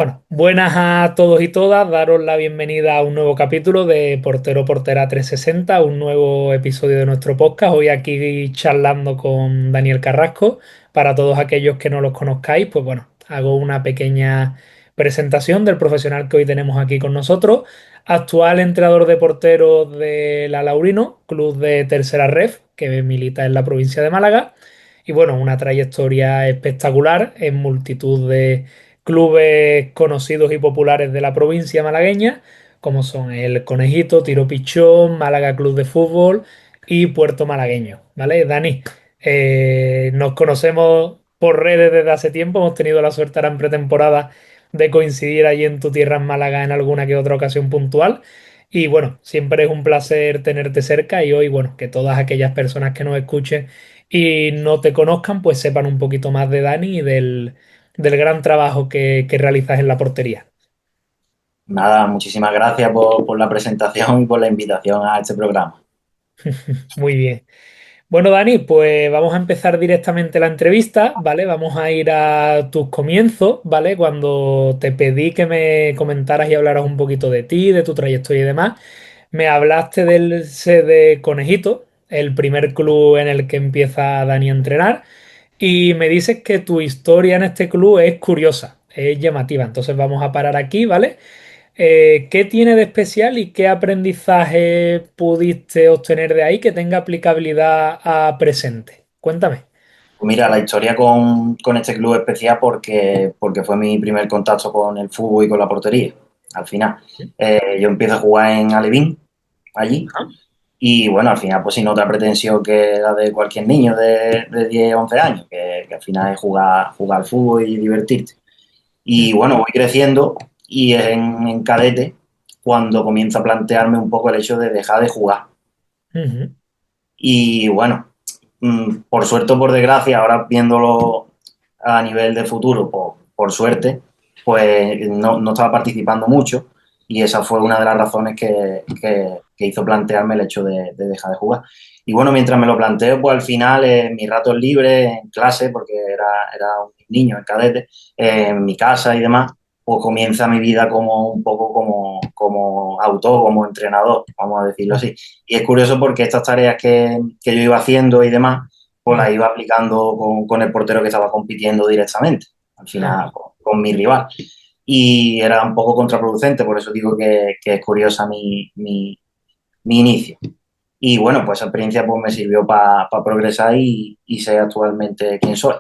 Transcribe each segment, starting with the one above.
Bueno, buenas a todos y todas, daros la bienvenida a un nuevo capítulo de Portero Portera 360, un nuevo episodio de nuestro podcast. Hoy aquí charlando con Daniel Carrasco. Para todos aquellos que no los conozcáis, pues bueno, hago una pequeña presentación del profesional que hoy tenemos aquí con nosotros. Actual entrenador de porteros de La Laurino, club de Tercera Ref, que milita en la provincia de Málaga. Y bueno, una trayectoria espectacular en multitud de clubes conocidos y populares de la provincia malagueña, como son el Conejito, Tiro Pichón, Málaga Club de Fútbol y Puerto Malagueño, ¿vale? Dani, nos conocemos por redes desde hace tiempo, hemos tenido la suerte ahora en pretemporada de coincidir allí en tu tierra en Málaga en alguna que otra ocasión puntual. Y bueno, siempre es un placer tenerte cerca y hoy, bueno, que todas aquellas personas que nos escuchen y no te conozcan, pues sepan un poquito más de Dani y del gran trabajo que realizas en la portería. Nada, muchísimas gracias por la presentación y por la invitación a este programa. Muy bien. Bueno, Dani, pues vamos a empezar directamente la entrevista, ¿vale? Vamos a ir a tus comienzos, ¿vale? Cuando te pedí que me comentaras y hablaras un poquito de ti, de tu trayectoria y demás, me hablaste del CD Conejito, el primer club en el que empieza Dani a entrenar, y me dices que tu historia en este club es curiosa, es llamativa. Entonces vamos a parar aquí, ¿vale? ¿Qué tiene de especial y qué aprendizaje pudiste obtener de ahí que tenga aplicabilidad a presente? Cuéntame. Pues mira, la historia con este club especial porque fue mi primer contacto con el fútbol y con la portería. Al final, yo empiezo a jugar en Alevín, allí, y bueno, al final pues sin otra pretensión que la de cualquier niño de 10 11 años, que al final es jugar al fútbol y divertirte. Y bueno, voy creciendo y es en cadete cuando comienzo a plantearme un poco el hecho de dejar de jugar. Ujú, Y bueno, por suerte o por desgracia, ahora viéndolo a nivel de futuro, por suerte, pues no estaba participando mucho y esa fue una de las razones que hizo plantearme el hecho de dejar de jugar. Y bueno, mientras me lo planteo, pues al final, en mis ratos libres, en clase, porque era un niño, en cadete, en mi casa y demás, pues comienza mi vida como un poco como autor, como entrenador, vamos a decirlo ujú, así. Y es curioso porque estas tareas que yo iba haciendo y demás, pues las ujú. iba aplicando con el portero que estaba compitiendo directamente, al final, Ajá. con mi rival. Y era un poco contraproducente, por eso digo que es curiosa mi inicio. Y bueno, pues esa experiencia pues, me sirvió para progresar y ser actualmente quien soy.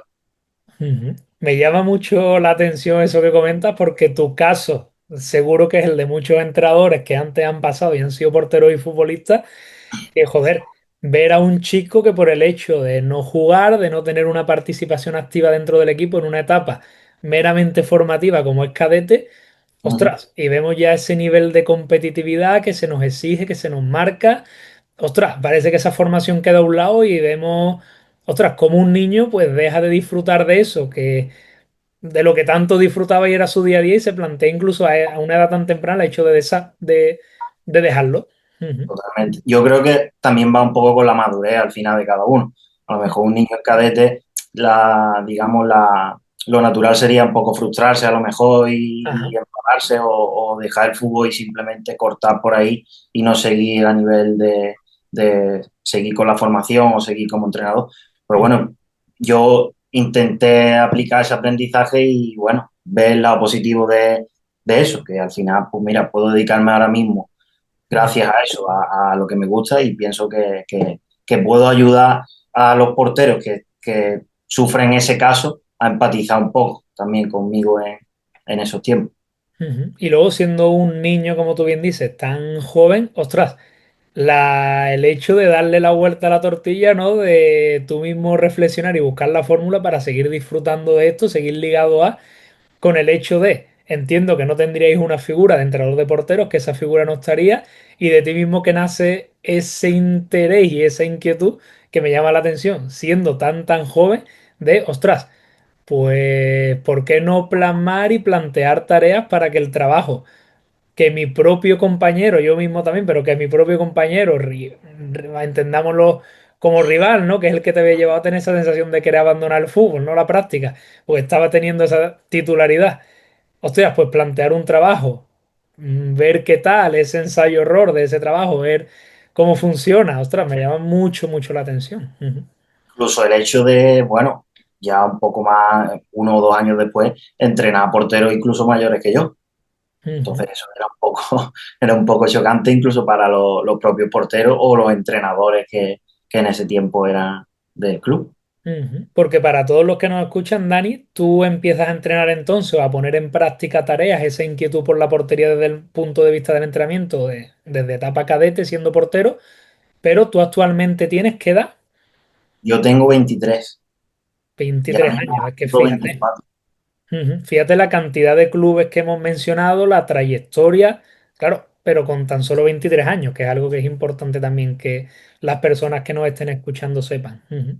Ujú. Me llama mucho la atención eso que comentas porque tu caso seguro que es el de muchos entrenadores que antes han pasado y han sido porteros y futbolistas, que joder, ver a un chico que por el hecho de no jugar, de no tener una participación activa dentro del equipo en una etapa meramente formativa como es cadete, Uh -huh. ostras, y vemos ya ese nivel de competitividad que se nos exige, que se nos marca. Ostras, parece que esa formación queda a un lado y vemos, ostras, como un niño pues deja de disfrutar de eso, que de lo que tanto disfrutaba y era su día a día y se plantea incluso a una edad tan temprana el hecho de dejarlo. Ujú. Totalmente. Yo creo que también va un poco con la madurez al final de cada uno. A lo mejor un niño en cadete, digamos, lo natural sería un poco frustrarse a lo mejor y Ajá. enfadarse o dejar el fútbol y simplemente cortar por ahí y no seguir a nivel de seguir con la formación o seguir como entrenador. Pero Ujú. bueno, yo intenté aplicar ese aprendizaje y bueno, ver el lado positivo de eso, que al final, pues mira, puedo dedicarme ahora mismo Ujú. gracias a eso, a lo que me gusta y pienso que puedo ayudar a los porteros que sufren ese caso a empatizar un poco también conmigo en esos tiempos. Ujú. Y luego siendo un niño, como tú bien dices, tan joven, ostras, el hecho de darle la vuelta a la tortilla, ¿no? De tú mismo reflexionar y buscar la fórmula para seguir disfrutando de esto, seguir ligado a, con el hecho de, entiendo que no tendríais una figura de entrenador de porteros, que esa figura no estaría, y de ti mismo que nace ese interés y esa inquietud que me llama la atención, siendo tan joven, de, ostras, pues, ¿por qué no plasmar y plantear tareas para que el trabajo que mi propio compañero, yo mismo también, pero que mi propio compañero, entendámoslo como rival, ¿no? Que es el que te había llevado a tener esa sensación de querer abandonar el fútbol, no la práctica, pues estaba teniendo esa titularidad. Hostias, pues plantear un trabajo, ver qué tal ese ensayo-error de ese trabajo, ver cómo funciona, ostras, me llama mucho, mucho la atención. Ujú, Incluso el hecho de, bueno, ya un poco más, 1 o 2 años después, entrenar a porteros incluso mayores que yo. ujú, Entonces eso era un poco, era un poco chocante incluso para los propios porteros o los entrenadores que en ese tiempo eran del club. ujú. Porque para todos los que nos escuchan, Dani, tú empiezas a entrenar entonces o a poner en práctica tareas, esa inquietud por la portería desde el punto de vista del entrenamiento, desde etapa cadete siendo portero, pero tú actualmente tienes, ¿qué edad? Yo tengo 23, ya 23 mismo años, es que cumplo fíjate. 24. Ujú. Fíjate la cantidad de clubes que hemos mencionado, la trayectoria, claro, pero con tan solo 23 años, que es algo que es importante también que las personas que nos estén escuchando sepan. Ujú.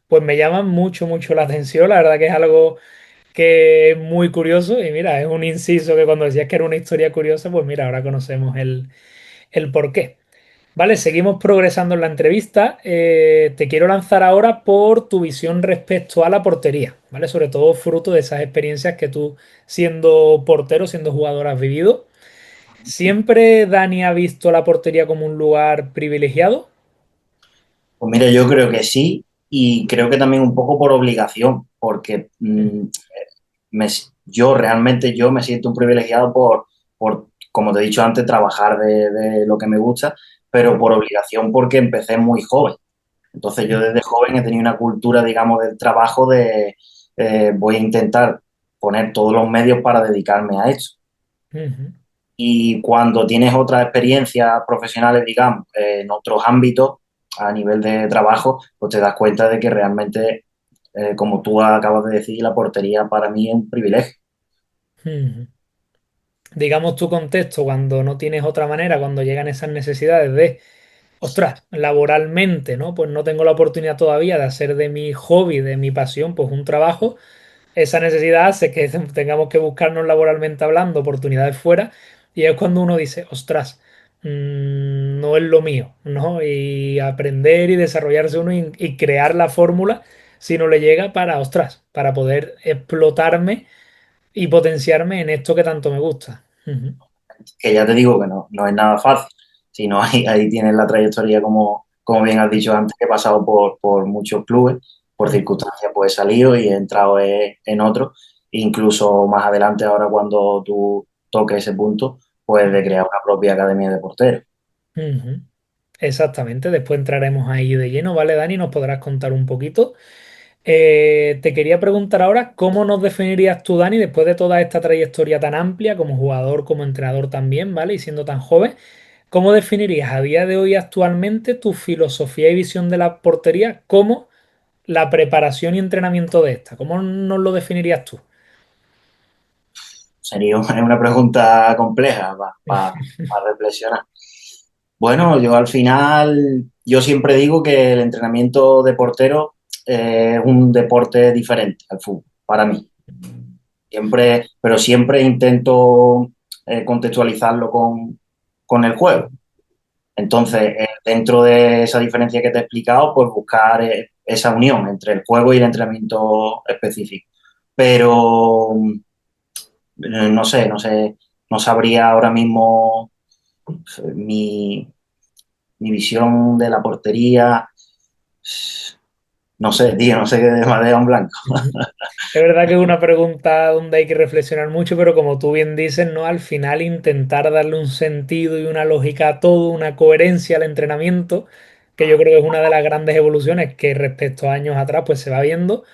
Pues me llama mucho, mucho la atención, la verdad que es algo que es muy curioso y mira, es un inciso que cuando decías que era una historia curiosa, pues mira, ahora conocemos el porqué. Vale, seguimos progresando en la entrevista. Te quiero lanzar ahora por tu visión respecto a la portería, ¿vale? Sobre todo fruto de esas experiencias que tú, siendo portero, siendo jugador, has vivido. ¿Siempre Dani ha visto la portería como un lugar privilegiado? Pues mira, yo creo que sí y creo que también un poco por obligación, porque Mm, me- yo realmente yo me siento un privilegiado por, como te he dicho antes, trabajar de lo que me gusta, pero por obligación porque empecé muy joven. Entonces yo mm, desde joven he tenido una cultura, digamos, del trabajo de voy a intentar poner todos los medios para dedicarme a esto. ujú, Y cuando tienes otras experiencias profesionales, digamos, en otros ámbitos a nivel de trabajo, pues te das cuenta de que realmente, como tú acabas de decir, la portería para mí es un privilegio. ujú. Digamos tu contexto cuando no tienes otra manera, cuando llegan esas necesidades de ostras, laboralmente, ¿no? Pues no tengo la oportunidad todavía de hacer de mi hobby, de mi pasión, pues un trabajo. Esa necesidad hace que tengamos que buscarnos laboralmente hablando oportunidades fuera y es cuando uno dice, ostras, no es lo mío, ¿no? Y aprender y desarrollarse uno y crear la fórmula si no le llega para, ostras, para poder explotarme y potenciarme en esto que tanto me gusta. Ujú, Que ya te digo que no es nada fácil, sino ahí tienes la trayectoria, como bien has dicho antes, que he pasado por muchos clubes, por ujú, circunstancias pues he salido y he entrado en otros, incluso más adelante ahora cuando tú toques ese punto, pues de crear una propia academia de porteros. ujú. Exactamente, después entraremos ahí de lleno, ¿vale, Dani? Nos podrás contar un poquito. Te quería preguntar ahora, ¿cómo nos definirías tú, Dani, después de toda esta trayectoria tan amplia, como jugador, como entrenador también, ¿vale? Y siendo tan joven, ¿cómo definirías a día de hoy actualmente tu filosofía y visión de la portería como la preparación y entrenamiento de esta? ¿Cómo nos lo definirías tú? Sería una pregunta compleja para reflexionar. Bueno, yo al final, yo siempre digo que el entrenamiento de portero es un deporte diferente al fútbol, para mí. Siempre, pero siempre intento contextualizarlo con el juego. Entonces, dentro de esa diferencia que te he explicado, pues buscar esa unión entre el juego y el entrenamiento específico. Pero no sé, no sabría ahora mismo mi, mi visión de la portería. No sé, tío, no sé qué me ha dejado en blanco. Ujú. Es verdad que es una pregunta donde hay que reflexionar mucho, pero como tú bien dices, ¿no? Al final intentar darle un sentido y una lógica a todo, una coherencia al entrenamiento, que yo creo que es una de las grandes evoluciones que respecto a años atrás pues se va viendo,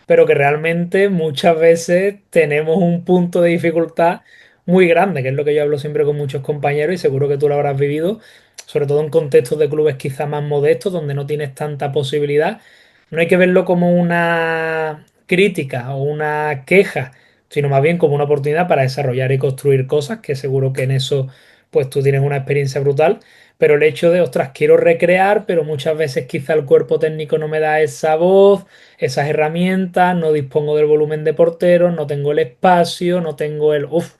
pero que realmente muchas veces tenemos un punto de dificultad muy grande, que es lo que yo hablo siempre con muchos compañeros y seguro que tú lo habrás vivido, sobre todo en contextos de clubes quizá más modestos, donde no tienes tanta posibilidad. No hay que verlo como una crítica o una queja, sino más bien como una oportunidad para desarrollar y construir cosas, que seguro que en eso pues tú tienes una experiencia brutal, pero el hecho de, ostras, quiero recrear, pero muchas veces quizá el cuerpo técnico no me da esa voz, esas herramientas, no dispongo del volumen de porteros, no tengo el espacio, no tengo el... Uf.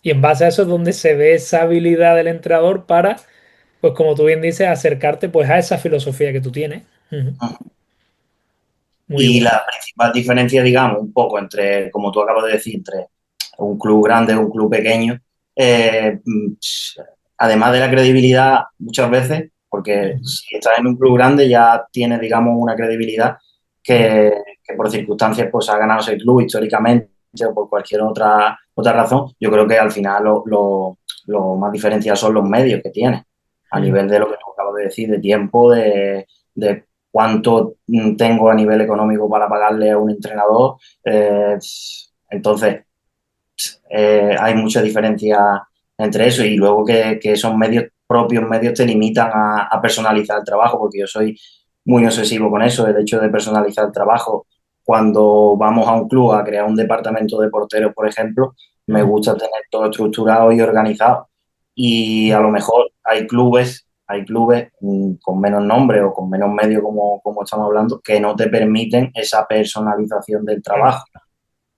Y en base a eso es donde se ve esa habilidad del entrenador para, pues como tú bien dices, acercarte pues a esa filosofía que tú tienes. Ujú. Muy Y bueno. la principal diferencia, digamos, un poco entre, como tú acabas de decir, entre un club grande o un club pequeño, eh, además de la credibilidad muchas veces, porque Ujú. si estás en un club grande ya tienes, digamos, una credibilidad Claro, que por circunstancias pues ha ganado ese club históricamente o por cualquier otra razón. Yo creo que al final lo más diferencial son los medios que tienes, a mm, nivel de lo que tú acabas de decir, de tiempo, de cuánto tengo a nivel económico para pagarle a un entrenador. Entonces, hay mucha diferencia entre eso y luego que esos medios, propios medios, te limitan a personalizar el trabajo, porque yo soy muy obsesivo con eso, el hecho de personalizar el trabajo. Cuando vamos a un club a crear un departamento de porteros, por ejemplo, me mm, gusta tener todo estructurado y organizado. Y a lo mejor hay clubes con menos nombre o con menos medios, como estamos hablando, que no te permiten esa personalización del claro, trabajo.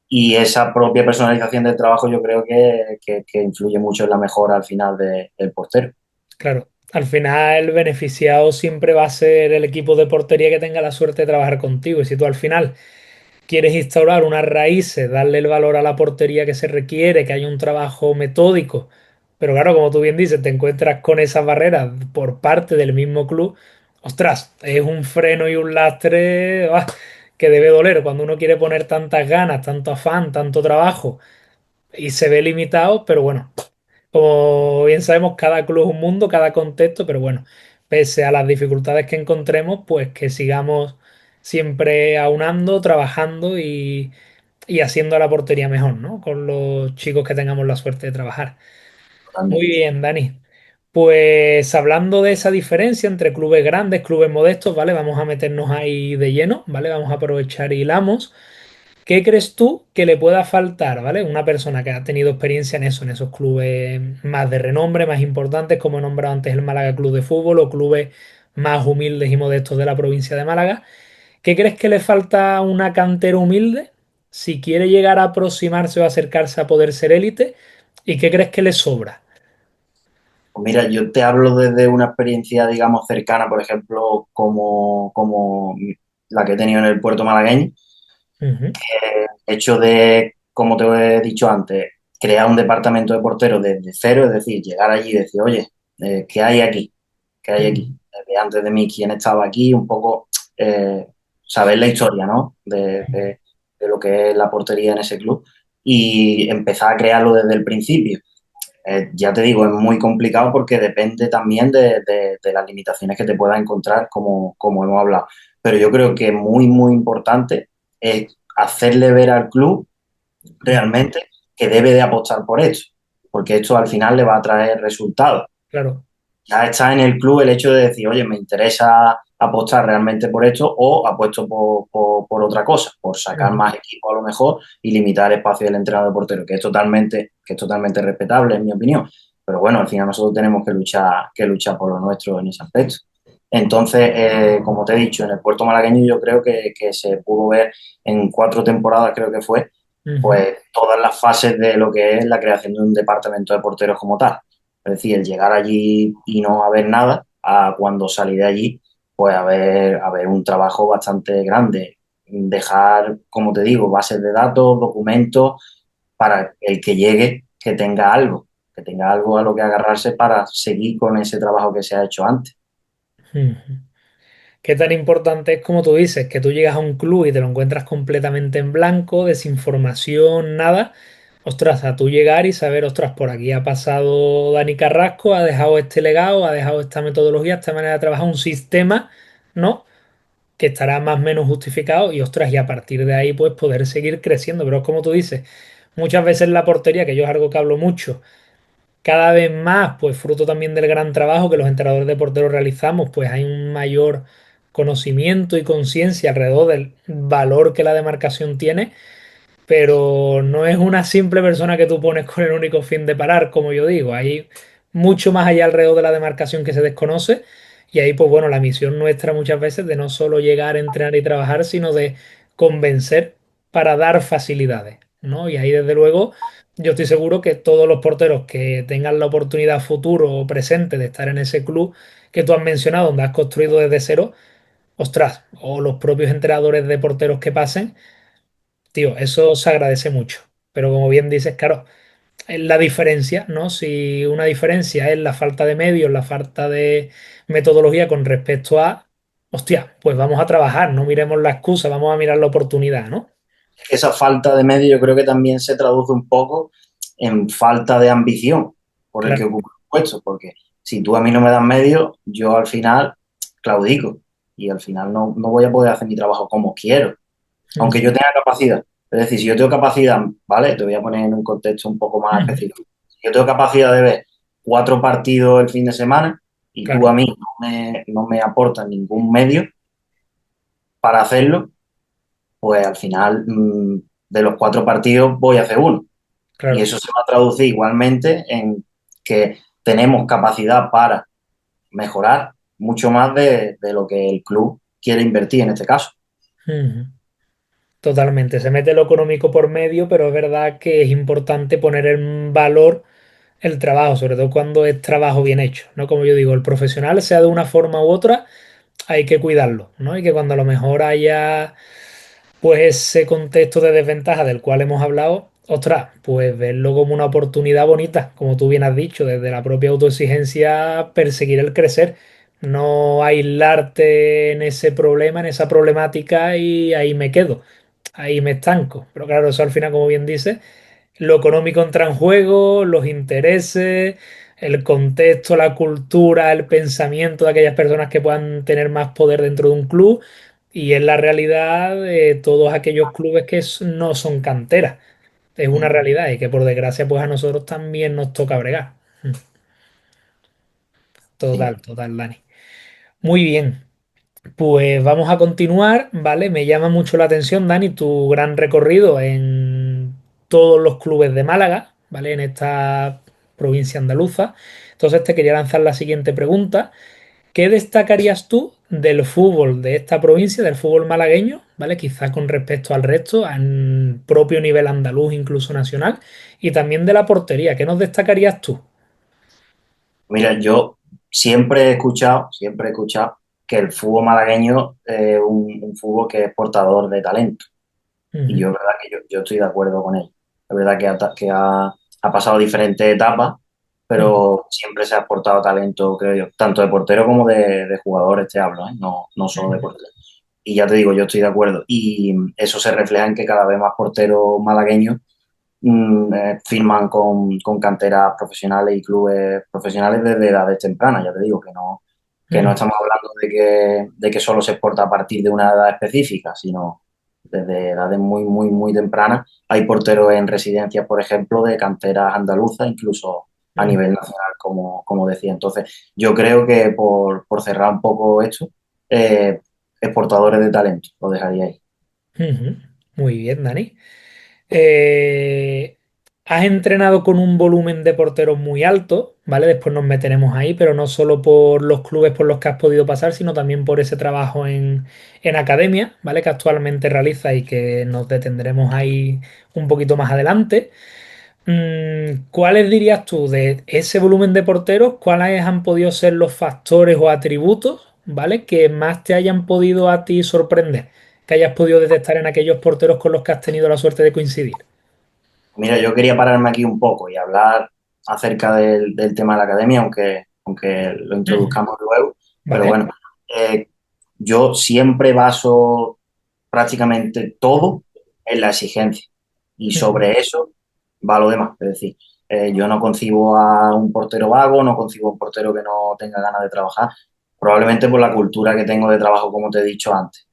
Y esa propia personalización del trabajo yo creo que influye mucho en la mejora al final del portero. claro. Al final el beneficiado siempre va a ser el equipo de portería que tenga la suerte de trabajar contigo. Y si tú al final quieres instaurar unas raíces, darle el valor a la portería que se requiere, que haya un trabajo metódico, pero claro, como tú bien dices, te encuentras con esas barreras por parte del mismo club, ostras, es un freno y un lastre que debe doler cuando uno quiere poner tantas ganas, tanto afán, tanto trabajo y se ve limitado, pero bueno, como bien sabemos, cada club es un mundo, cada contexto, pero bueno, pese a las dificultades que encontremos, pues que sigamos siempre aunando, trabajando y haciendo la portería mejor, ¿no? Con los chicos que tengamos la suerte de trabajar. Muy Totalmente. bien, Dani. Pues hablando de esa diferencia entre clubes grandes, clubes modestos, ¿vale? Vamos a meternos ahí de lleno, ¿vale? Vamos a aprovechar y hilamos. ¿Qué crees tú que le pueda faltar, ¿vale? Una persona que ha tenido experiencia en eso, en esos clubes más de renombre, más importantes, como he nombrado antes el Málaga Club de Fútbol o clubes más humildes y modestos de la provincia de Málaga. ¿Qué crees que le falta a una cantera humilde si quiere llegar a aproximarse o acercarse a poder ser élite? ¿Y qué crees que le sobra? Pues mira, yo te hablo desde una experiencia, digamos, cercana, por ejemplo, como la que he tenido en el puerto malagueño. Ujú, El hecho de, como te he dicho antes, crear un departamento de porteros desde cero, es decir, llegar allí y decir, oye, ¿qué hay aquí? ¿Qué hay aquí? ujú, Desde antes de mí, ¿quién estaba aquí? Un poco saber la historia, ¿no? De lo que es la portería en ese club y empezar a crearlo desde el principio. Ya te digo, es muy complicado porque depende también de las limitaciones que te puedas encontrar, como hemos hablado. Pero yo creo que muy, muy importante es hacerle ver al club ujú. realmente que debe de apostar por esto, porque esto al final le va a traer resultados. Claro. Ya está en el club el hecho de decir, oye, me interesa apostar realmente por esto o apuesto por otra cosa, por sacar Ujú, más equipo a lo mejor y limitar el espacio del entrenador de portero, que es totalmente respetable en mi opinión. Pero bueno, al final nosotros tenemos que luchar por lo nuestro en ese aspecto. Entonces, como te he dicho, en el puerto malagueño yo creo que se pudo ver en 4 temporadas, creo que fue, ujú. pues todas las fases de lo que es la creación de un departamento de porteros como tal. Es decir, el llegar allí y no haber nada, a cuando salí de allí, pues haber un trabajo bastante grande. Dejar, como te digo, bases de datos, documentos, para el que llegue, que tenga algo a lo que agarrarse para seguir con ese trabajo que se ha hecho antes. Ujú. Qué tan importante es como tú dices, que tú llegas a un club y te lo encuentras completamente en blanco, desinformación, nada. Ostras, a tú llegar y saber, ostras, por aquí ha pasado Dani Carrasco, ha dejado este legado, ha dejado esta metodología, esta manera de trabajar, un sistema, ¿no? Que estará más o menos justificado y, ostras, y a partir de ahí, pues poder seguir creciendo. Pero es como tú dices, muchas veces la portería, que yo es algo que hablo mucho, cada vez más, pues fruto también del gran trabajo que los entrenadores de porteros realizamos, pues hay un mayor conocimiento y conciencia alrededor del valor que la demarcación tiene, pero no es una simple persona que tú pones con el único fin de parar, como yo digo, hay mucho más allá alrededor de la demarcación que se desconoce y ahí, pues bueno, la misión nuestra muchas veces de no solo llegar a entrenar y trabajar, sino de convencer para dar facilidades, ¿no? Y ahí, desde luego, yo estoy seguro que todos los porteros que tengan la oportunidad futuro o presente de estar en ese club que tú has mencionado, donde has construido desde cero, ostras, o los propios entrenadores de porteros que pasen, tío, eso se agradece mucho. Pero como bien dices, claro, es la diferencia, ¿no? Si una diferencia es la falta de medios, la falta de metodología con respecto a, hostia, pues vamos a trabajar, no miremos la excusa, vamos a mirar la oportunidad, ¿no? Esa falta de medio yo creo que también se traduce un poco en falta de ambición por el que Claro. ocupa el puesto, porque si tú a mí no me das medio, yo al final claudico y al final no voy a poder hacer mi trabajo como quiero, aunque Ujú, yo tenga capacidad. Es decir, si yo tengo capacidad, ¿vale? Te voy a poner en un contexto un poco más ujú, específico. Si yo tengo capacidad de ver 4 partidos el fin de semana y tú a claro, mí no me aportas ningún medio para hacerlo, pues al final de los 4 partidos voy a hacer uno. Y claro. eso se va a traducir igualmente en que tenemos capacidad para mejorar mucho más de lo que el club quiere invertir en este caso. Ujú. Totalmente, se mete lo económico por medio, pero es verdad que es importante poner en valor el trabajo, sobre todo cuando es trabajo bien hecho, ¿no? Como yo digo, el profesional, sea de una forma u otra, hay que cuidarlo, ¿no? Y que cuando a lo mejor haya pues ese contexto de desventaja del cual hemos hablado, ostras, pues verlo como una oportunidad bonita, como tú bien has dicho, desde la propia autoexigencia, perseguir el crecer, no aislarte en ese problema, en esa problemática y ahí me quedo, ahí me estanco. Pero claro, eso al final, como bien dices, lo económico entra en juego, los intereses, el contexto, la cultura, el pensamiento de aquellas personas que puedan tener más poder dentro de un club y es la realidad de todos aquellos clubes que no son canteras. Es una Mm, realidad y que por desgracia pues a nosotros también nos toca bregar. sí. Total, total, Dani. Muy bien. Pues vamos a continuar, ¿vale? Me llama mucho la atención, Dani, tu gran recorrido en todos los clubes de Málaga, ¿vale? En esta provincia andaluza. Entonces te quería lanzar la siguiente pregunta. ¿Qué destacarías tú del fútbol de esta provincia, del fútbol malagueño, ¿vale? Quizás con respecto al resto, al propio nivel andaluz, incluso nacional, y también de la portería? ¿Qué nos destacarías tú? Mira, yo siempre he escuchado que el fútbol malagueño es un fútbol que es portador de talento. Y Ujú, yo, es verdad que yo estoy de acuerdo con él. Es verdad ha pasado diferentes etapas, ujú, pero siempre se ha aportado talento, creo yo, tanto de portero como de jugadores, te hablo, ¿eh? No solo de ujú, portero. Y ya te digo, yo estoy de acuerdo. Y eso se refleja en que cada vez más porteros malagueños firman con canteras profesionales y clubes profesionales desde edades tempranas. Ya te digo que no ujú, estamos hablando de que solo se exporta a partir de una edad específica, sino desde edades muy tempranas. Hay porteros en residencias, por ejemplo, de canteras andaluzas, incluso a ujú, nivel nacional, como decía. Entonces, yo creo que por cerrar un poco esto, exportadores de talento, lo dejaría ahí. ujú. Muy bien, Dani. Eh, has entrenado con un volumen de porteros muy alto, ¿vale? Después nos meteremos ahí, pero no solo por los clubes por los que has podido pasar, sino también por ese trabajo en academia, ¿vale? Que actualmente realiza y que nos detendremos ahí un poquito más adelante. ¿Cuáles dirías tú de ese volumen de porteros? ¿Cuáles han podido ser los factores o atributos, ¿vale? Que más te hayan podido a ti sorprender, que hayas podido detectar en aquellos porteros con los que has tenido la suerte de coincidir? Mira, yo quería pararme aquí un poco y hablar acerca del tema de la academia, aunque lo Ujú. introduzcamos luego, pero ¿Vale? bueno, eh, yo siempre baso prácticamente todo en la exigencia y Ujú. sobre eso va lo demás. Es decir, yo no concibo a un portero vago, no concibo a un portero que no tenga ganas de trabajar, probablemente por la cultura que tengo de trabajo, como te he dicho antes.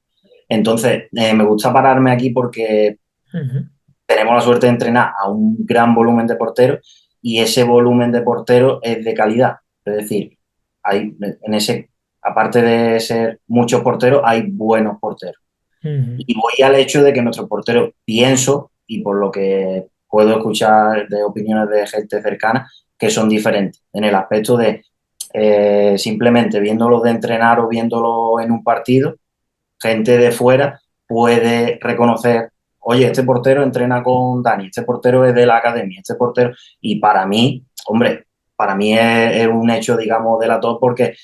Entonces, me gusta pararme aquí porque Ujú. tenemos la suerte de entrenar a un gran volumen de porteros y ese volumen de porteros es de calidad. Es decir, hay en ese, aparte de ser muchos porteros, hay buenos porteros. Ujú. Y voy al hecho de que nuestros porteros, pienso, y por lo que puedo escuchar de opiniones de gente cercana, que son diferentes en el aspecto de simplemente viéndolos de entrenar o viéndolos en un partido, gente de fuera puede reconocer, oye, este portero entrena con Dani, este portero es de la academia, este portero, y para mí, hombre, para mí es un hecho, digamos, delator porque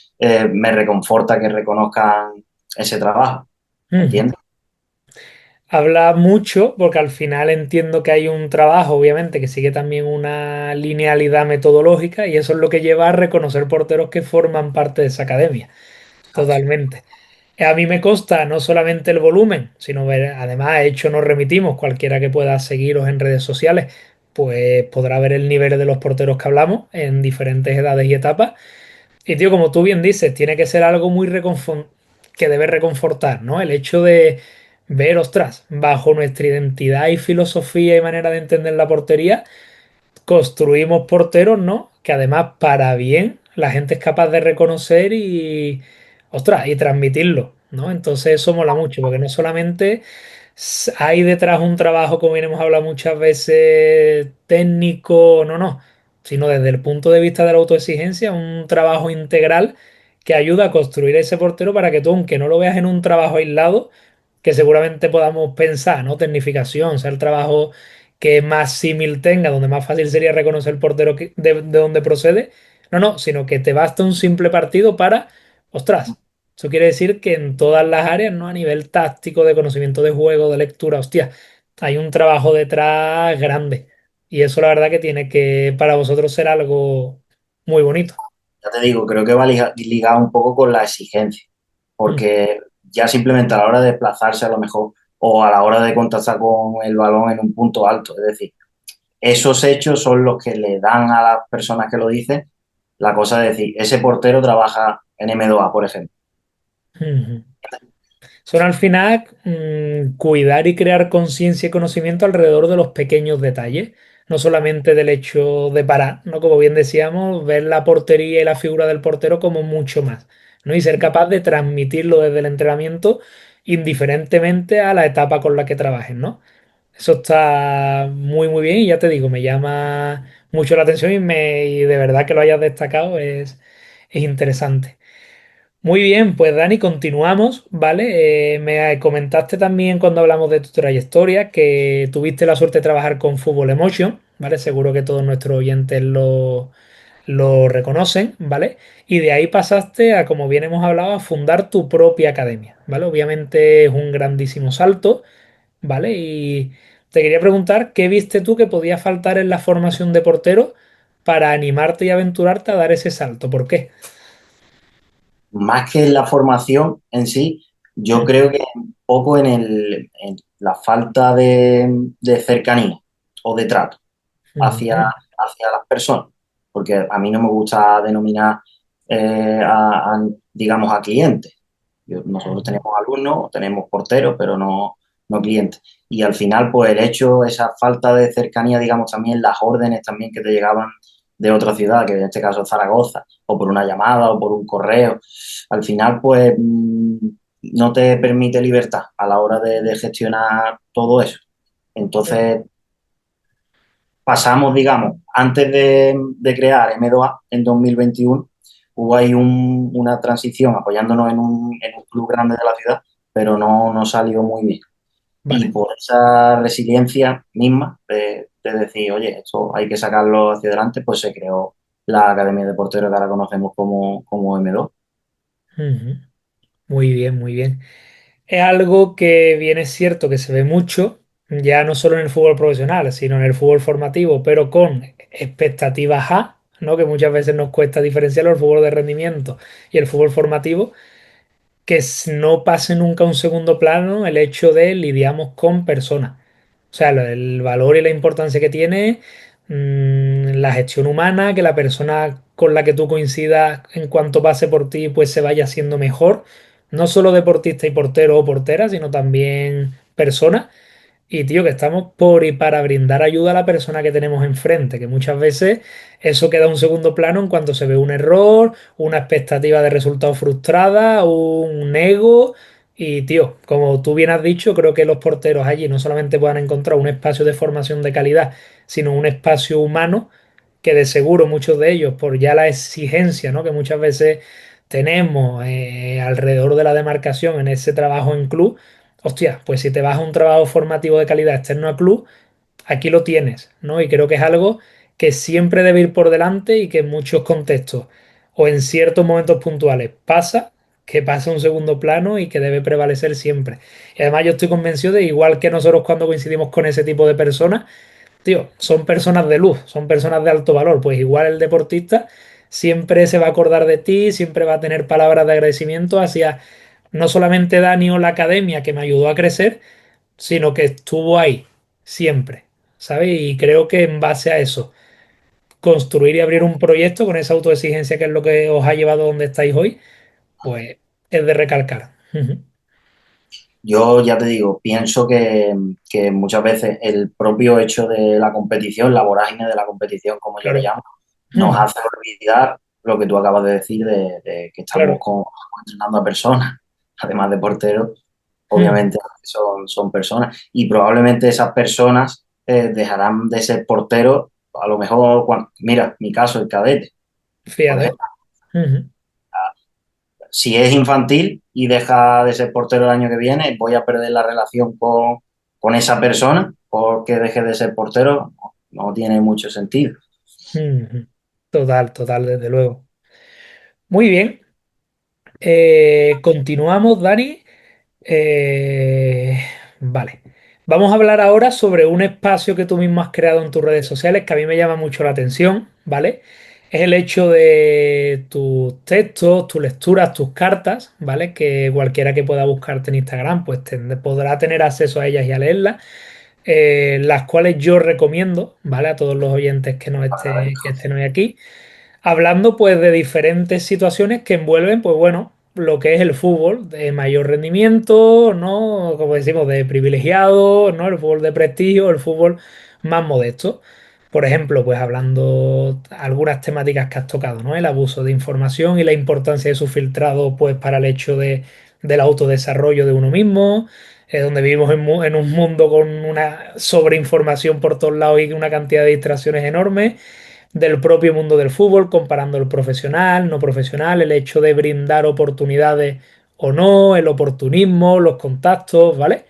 me reconforta que reconozcan ese trabajo, Ujú. ¿entiendes? habla mucho porque al final entiendo que hay un trabajo, obviamente, que sigue también una linealidad metodológica y eso es lo que lleva a reconocer porteros que forman parte de esa academia. Exacto. Totalmente. A mí me consta no solamente el volumen, sino ver, además, hecho nos remitimos, cualquiera que pueda seguiros en redes sociales, pues podrá ver el nivel de los porteros que hablamos en diferentes edades y etapas. Y tío, como tú bien dices, tiene que ser algo muy que debe reconfortar, ¿no? El hecho de ver, ostras, bajo nuestra identidad y filosofía y manera de entender la portería, construimos porteros, ¿no? Que además, para bien, la gente es capaz de reconocer y, ostras, y transmitirlo, ¿no? Entonces eso mola mucho, porque no solamente hay detrás un trabajo, como bien hemos hablado muchas veces, técnico, no, no, sino desde el punto de vista de la autoexigencia, un trabajo integral que ayuda a construir ese portero para que tú, aunque no lo veas en un trabajo aislado, que seguramente podamos pensar, ¿no? Tecnificación, sea el trabajo que más símil tenga, donde más fácil sería reconocer el portero de dónde procede. No, no, sino que te basta un simple partido para, ostras, eso quiere decir que en todas las áreas, ¿no? A nivel táctico, de conocimiento de juego, de lectura, hostia, hay un trabajo detrás grande. Y eso la verdad que tiene que para vosotros ser algo muy bonito. Ya te digo, creo que va ligado un poco con la exigencia, Mm, porque ya simplemente a la hora de desplazarse a lo mejor o a la hora de contactar con el balón en un punto alto, es decir, esos hechos son los que le dan a las personas que lo dicen la cosa de decir, ese portero trabaja en M2A, por ejemplo. mm. Son al final cuidar y crear conciencia y conocimiento alrededor de los pequeños detalles, no solamente del hecho de parar, ¿no? Como bien decíamos, ver la portería y la figura del portero como mucho más, ¿no? Y ser capaz de transmitirlo desde el entrenamiento indiferentemente a la etapa con la que trabajes, ¿no? Eso está muy, muy bien y ya te digo, me llama mucho la atención y de verdad que lo hayas destacado es interesante. Muy bien, pues Dani, continuamos, ¿vale? Me comentaste también cuando hablamos de tu trayectoria que tuviste la suerte de trabajar con Fútbol Emotion, ¿vale? Seguro que todos nuestros oyentes lo reconocen, ¿vale? Y de ahí pasaste a, como bien hemos hablado, a fundar tu propia academia, ¿vale? Obviamente es un grandísimo salto, ¿vale? Y te quería preguntar, ¿qué viste tú que podía faltar en la formación de portero para animarte y aventurarte a dar ese salto? ¿Por qué? Más que en la formación en sí, yo creo que un poco en la falta de cercanía o de trato Ujú, hacia las personas, porque a mí no me gusta denominar digamos, a clientes. Nosotros ujú. tenemos alumnos, tenemos porteros, pero no clientes. Y al final, pues el hecho, esa falta de cercanía, digamos, también las órdenes también que te llegaban de otra ciudad, que en este caso es Zaragoza, o por una llamada o por un correo, al final, pues no te permite libertad a la hora de gestionar todo eso. Entonces, pasamos, digamos, antes de crear M2A en 2021, hubo ahí una transición apoyándonos en un club grande de la ciudad, pero no salió muy bien. Y Vale. por esa resiliencia misma de decir, oye, esto hay que sacarlo hacia adelante, pues se creó la Academia de Porteros que ahora conocemos como M2. Ujú. Muy bien, muy bien. Es algo que bien es cierto que se ve mucho, ya no solo en el fútbol profesional, sino en el fútbol formativo, pero con expectativas A, ¿no? Que muchas veces nos cuesta diferenciar el fútbol de rendimiento y el fútbol formativo, que no pase nunca a un segundo plano el hecho de lidiamos con personas. O sea, el valor y la importancia que tiene la gestión humana, que la persona con la que tú coincidas en cuanto pase por ti, pues se vaya haciendo mejor. No solo deportista y portero o portera, sino también persona. Y tío, que estamos por y para brindar ayuda a la persona que tenemos enfrente, que muchas veces eso queda a un segundo plano en cuanto se ve un error, una expectativa de resultado frustrada, un ego. Y tío, como tú bien has dicho, creo que los porteros allí no solamente puedan encontrar un espacio de formación de calidad, sino un espacio humano que de seguro muchos de ellos, por ya la exigencia, ¿no? que muchas veces tenemos alrededor de la demarcación en ese trabajo en club. Hostia, pues si te vas a un trabajo formativo de calidad externo a club, aquí lo tienes, ¿no? Y creo que es algo que siempre debe ir por delante y que en muchos contextos o en ciertos momentos puntuales pasa, que pasa a un segundo plano y que debe prevalecer siempre. Y además yo estoy convencido de, igual que nosotros cuando coincidimos con ese tipo de personas, tío, son personas de luz, son personas de alto valor. Pues igual el deportista siempre se va a acordar de ti, siempre va a tener palabras de agradecimiento hacia no solamente Dani o la academia que me ayudó a crecer, sino que estuvo ahí, siempre, ¿sabes? Y creo que en base a eso, construir y abrir un proyecto con esa autoexigencia que es lo que os ha llevado a donde estáis hoy, pues es de recalcar. Ujú. Yo ya te digo, pienso que muchas veces el propio hecho de la competición, la vorágine de la competición, como yo lo Claro. llamo, nos Ujú. hace olvidar lo que tú acabas de decir de que estamos Claro. entrenando a personas, además de porteros, Ujú. obviamente son personas y probablemente esas personas dejarán de ser porteros, a lo mejor, mira, mi caso, el cadete, por Fíjate. ejemplo, Ujú. si es infantil y deja de ser portero el año que viene, voy a perder la relación con esa persona porque deje de ser portero, no tiene mucho sentido. Ujú. Total, total, desde luego. Muy bien. Continuamos, Dani. Vale. Vamos a hablar ahora sobre un espacio que tú mismo has creado en tus redes sociales que a mí me llama mucho la atención, ¿vale? Es el hecho de tus textos, tus lecturas, tus cartas, ¿vale? Que cualquiera que pueda buscarte en Instagram, pues podrá tener acceso a ellas y a leerlas, las cuales yo recomiendo, ¿vale? A todos los oyentes que estén hoy aquí, hablando pues de diferentes situaciones que envuelven, pues bueno, lo que es el fútbol de mayor rendimiento, ¿no? Como decimos, de privilegiado, ¿no? El fútbol de prestigio, el fútbol más modesto. Por ejemplo, pues hablando algunas temáticas que has tocado, ¿no? El abuso de información y la importancia de su filtrado, pues para el hecho del autodesarrollo de uno mismo, donde vivimos en un mundo con una sobreinformación por todos lados y una cantidad de distracciones enormes del propio mundo del fútbol, comparando el profesional, no profesional, el hecho de brindar oportunidades o no, el oportunismo, los contactos, ¿vale?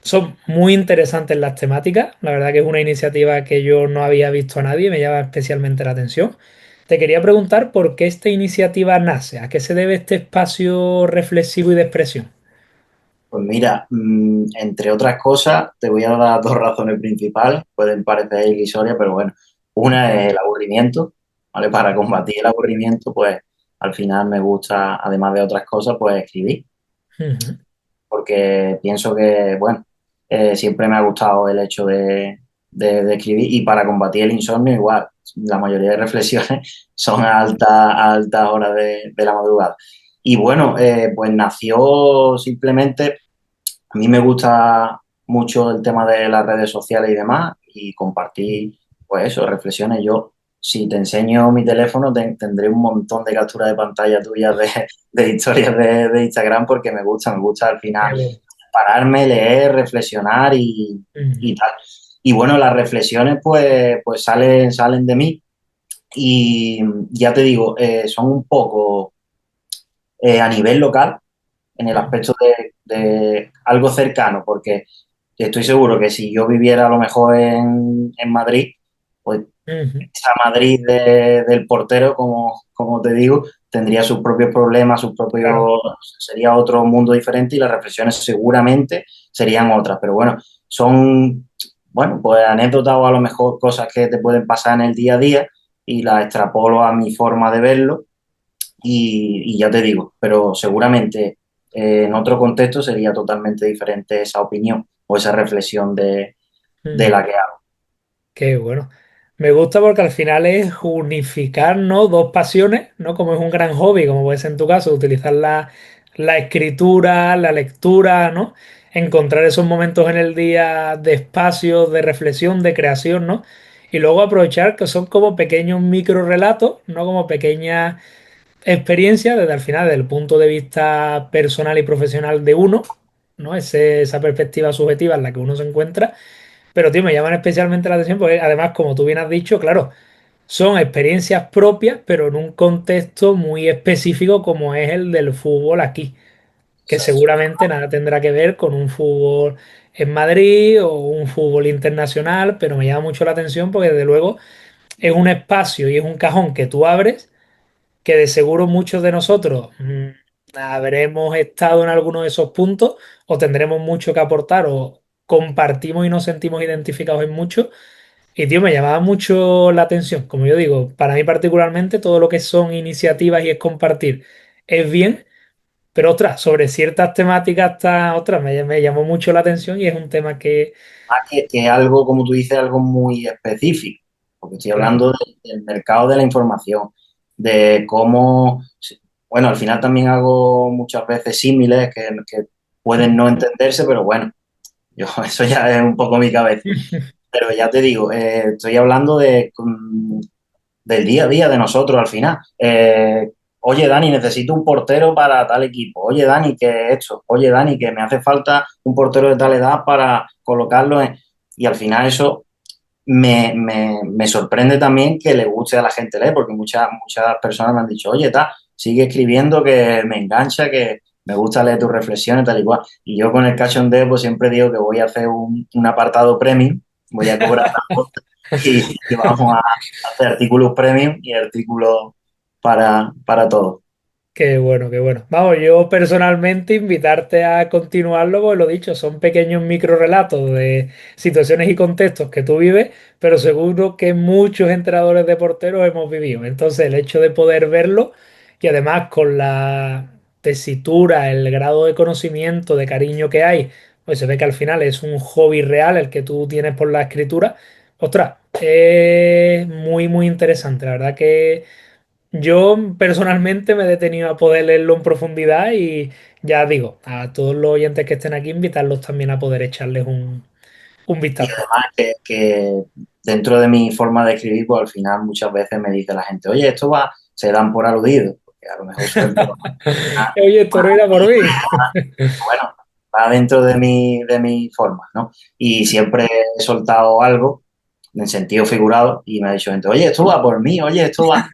Son muy interesantes las temáticas, la verdad que es una iniciativa que yo no había visto a nadie, me llama especialmente la atención. Te quería preguntar por qué esta iniciativa nace, a qué se debe este espacio reflexivo y de expresión. Pues mira, entre otras cosas, te voy a dar dos razones principales, pueden parecer irrisorias, pero bueno, una es el aburrimiento, ¿vale? Para combatir el aburrimiento, pues al final me gusta, además de otras cosas, pues escribir. Ujú. Porque pienso que, bueno, siempre me ha gustado el hecho de escribir y para combatir el insomnio igual. La mayoría de reflexiones son a altas horas de la madrugada. Y bueno, pues nació simplemente, a mí me gusta mucho el tema de las redes sociales y demás y compartir, pues eso, reflexiones. Yo, si te enseño mi teléfono, tendré un montón de capturas de pantalla tuyas de historias de Instagram porque me gusta al final Qué bueno. pararme, leer, reflexionar Ujú. y tal. Y bueno, las reflexiones pues salen de mí y ya te digo, son un poco a nivel local, en el aspecto de algo cercano, porque estoy seguro que si yo viviera a lo mejor en Madrid, pues Ujú. esa Madrid del portero, como te digo, tendría sus propios problemas, sus Claro. propios, sería otro mundo diferente y las reflexiones seguramente serían otras. Pero bueno, son, bueno, pues anécdotas o a lo mejor cosas que te pueden pasar en el día a día y las extrapolo a mi forma de verlo y ya te digo, pero seguramente en otro contexto sería totalmente diferente esa opinión o esa reflexión de Ujú. la que hago. Qué bueno. Me gusta porque al final es unificar, ¿no? Dos pasiones, ¿no? Como es un gran hobby, como puede ser en tu caso, utilizar la escritura, la lectura, ¿no? Encontrar esos momentos en el día de espacio, de reflexión, de creación, ¿no? Y luego aprovechar que son como pequeños micro relatos, ¿no? Como pequeñas experiencias desde al final, desde el punto de vista personal y profesional de uno, ¿no? Esa perspectiva subjetiva en la que uno se encuentra, pero, tío, me llaman especialmente la atención porque, además, como tú bien has dicho, claro, son experiencias propias, pero en un contexto muy específico como es el del fútbol aquí, que Exacto. seguramente nada tendrá que ver con un fútbol en Madrid o un fútbol internacional, pero me llama mucho la atención porque, desde luego, es un espacio y es un cajón que tú abres que de seguro muchos de nosotros, habremos estado en alguno de esos puntos o tendremos mucho que aportar o compartimos y nos sentimos identificados en mucho. Y tío, me llamaba mucho la atención. Como yo digo, para mí particularmente todo lo que son iniciativas y es compartir es bien, pero otras, sobre ciertas temáticas, hasta otras, me llamó mucho la atención y es un tema que, Más que algo, como tú dices, algo muy específico, porque estoy claro. hablando del mercado de la información, de cómo, bueno, al final también hago muchas veces símiles que pueden no entenderse, pero bueno, yo, eso ya es un poco mi cabeza. Pero ya te digo, estoy hablando del día a día de nosotros al final. Oye, Dani, necesito un portero para tal equipo. Oye, Dani, que esto. Oye, Dani, que me hace falta un portero de tal edad para colocarlo en... Y al final eso me sorprende también que le guste a la gente leer, porque muchas personas me han dicho, oye, sigue escribiendo que me engancha, que me gusta leer tus reflexiones, tal y cual. Y yo con el cachondeo pues siempre digo que voy a hacer un apartado premium, voy a cobrar y vamos a hacer artículos premium y artículos para todos. Qué bueno, qué bueno. Vamos, yo personalmente invitarte a continuarlo, pues lo dicho, son pequeños microrelatos de situaciones y contextos que tú vives, pero seguro que muchos entrenadores de porteros hemos vivido. Entonces, el hecho de poder verlo y además con la tesitura, el grado de conocimiento, de cariño que hay, pues se ve que al final es un hobby real el que tú tienes por la escritura. Ostras, es muy, muy interesante. La verdad que yo personalmente me he detenido a poder leerlo en profundidad y ya digo, a todos los oyentes que estén aquí, invitarlos también a poder echarles un Y vistazo. además que dentro de mi forma de escribir, pues al final muchas veces me dice la gente, oye, esto va, se dan por aludido, porque a lo mejor suelto Oye, esto no era por mí. bueno, va dentro de mi forma, ¿no? Y siempre he soltado algo en sentido figurado y me ha dicho gente, oye, esto va por mí, oye, esto va,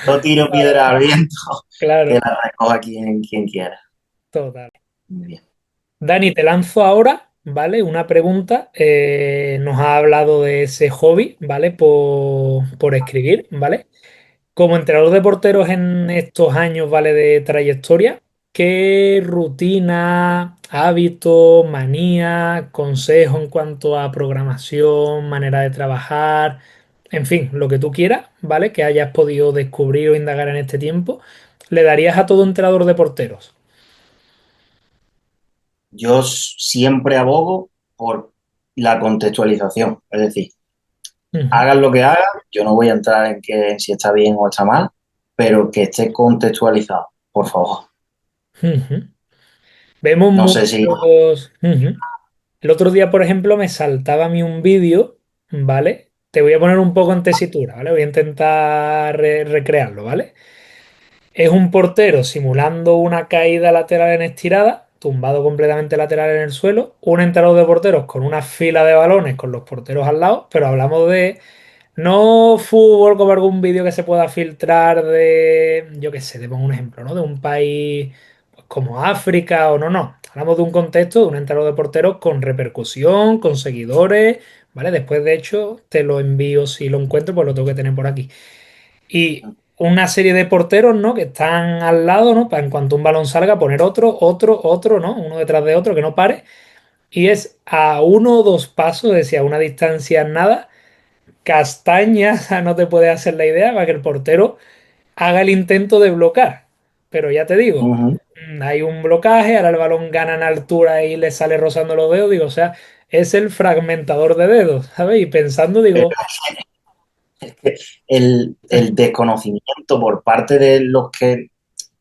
no tiro piedra al viento, que Claro, la recoja quien quiera. total. Muy bien. Dani, te lanzo ahora, ¿vale? Una pregunta. Nos ha hablado de ese hobby, ¿vale? Por escribir, ¿vale? Como entrenador de porteros en estos años, ¿vale? De trayectoria, ¿qué rutina, hábito, manía, consejo en cuanto a programación, manera de trabajar, en fin, lo que tú quieras, ¿vale? Que hayas podido descubrir o indagar en este tiempo, le darías a todo entrenador de porteros? Yo siempre abogo por la contextualización, es decir, Ujú, hagan lo que hagan, yo no voy a entrar en que si está bien o está mal, pero que esté contextualizado, por favor. ujú. Vemos No sé si... muchos... Ujú. El otro día, por ejemplo, me saltaba a mí un vídeo, ¿vale? Te voy a poner un poco en tesitura, ¿vale? Voy a intentar recrearlo, ¿vale? Es un portero simulando una caída lateral en estirada, tumbado completamente lateral en el suelo, un entrenador de porteros con una fila de balones con los porteros al lado, pero hablamos de no fútbol como algún vídeo que se pueda filtrar de, yo qué sé, te pongo un ejemplo, ¿no? De un país pues, como África o no, no. Hablamos de un contexto de un entrenador de porteros con repercusión, con seguidores, ¿vale? Después, de hecho, te lo envío si lo encuentro, pues lo tengo que tener por aquí. Y una serie de porteros, ¿no? Que están al lado, ¿no? Para en cuanto un balón salga, poner otro, otro, otro, ¿no? Uno detrás de otro, que no pare. Y es a uno o dos pasos, es decir, a una distancia nada, castaña, o sea, no te puedes hacer la idea, para que el portero haga el intento de bloquear. Pero ya te digo, Ujú. hay un blocaje, ahora el balón gana en altura y le sale rozando los dedos, digo, o sea, es el fragmentador de dedos, ¿sabes? Y pensando, digo, El desconocimiento por parte de los que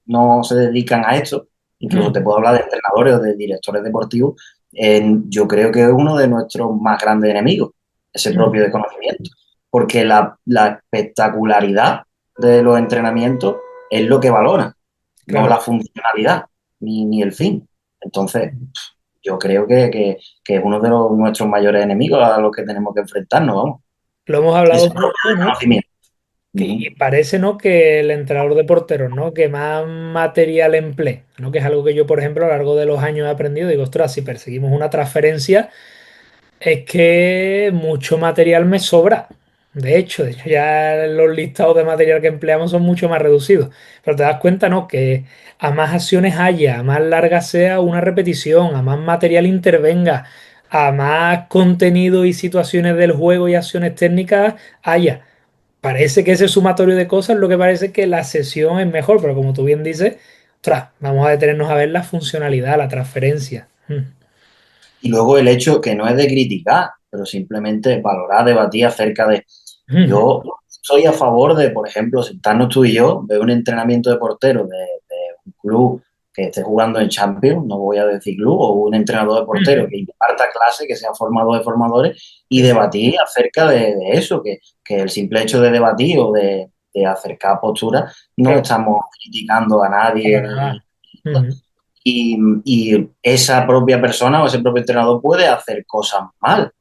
no se dedican a esto, incluso te "Mm, puedo hablar de entrenadores o de directores deportivos, yo creo que es uno de nuestros más grandes enemigos, ese propio mm, desconocimiento, porque la espectacularidad de los entrenamientos es lo que valora, no claro. la funcionalidad ni el fin. Entonces, yo creo que es uno de nuestros mayores enemigos a los que tenemos que enfrentarnos, vamos. Lo hemos hablado Ese propio mucho, ¿no? desconocimiento. Y Ujú. parece, ¿no? Que el entrenador de porteros, ¿no? Que más material emplee, ¿no? Que es algo que yo, por ejemplo, a lo largo de los años he aprendido. Digo, ostras, si perseguimos una transferencia, es que mucho material me sobra, De hecho, ya los listados de material que empleamos son mucho más reducidos. Pero te das cuenta, ¿no? Que a más acciones haya, a más larga sea una repetición, a más material intervenga, a más contenido y situaciones del juego y acciones técnicas haya. Parece que ese sumatorio de cosas lo que parece que la sesión es mejor, pero como tú bien dices, ostras, vamos a detenernos a ver la funcionalidad, la transferencia. Y luego el hecho que no es de criticar, pero simplemente valorar, debatir acerca de... Mm. Yo soy a favor de, por ejemplo, sentarnos tú y yo, ver un entrenamiento de portero de un club que esté jugando en Champions, no voy a decir club, o un entrenador de portero Mm. que imparta clase, que sea formador de formadores, y Sí, sí, debatir acerca de eso, que el simple hecho de debatir o de acercar posturas, no claro, estamos criticando a nadie para ni... nada. Mm. y esa propia persona o ese propio entrenador puede hacer cosas mal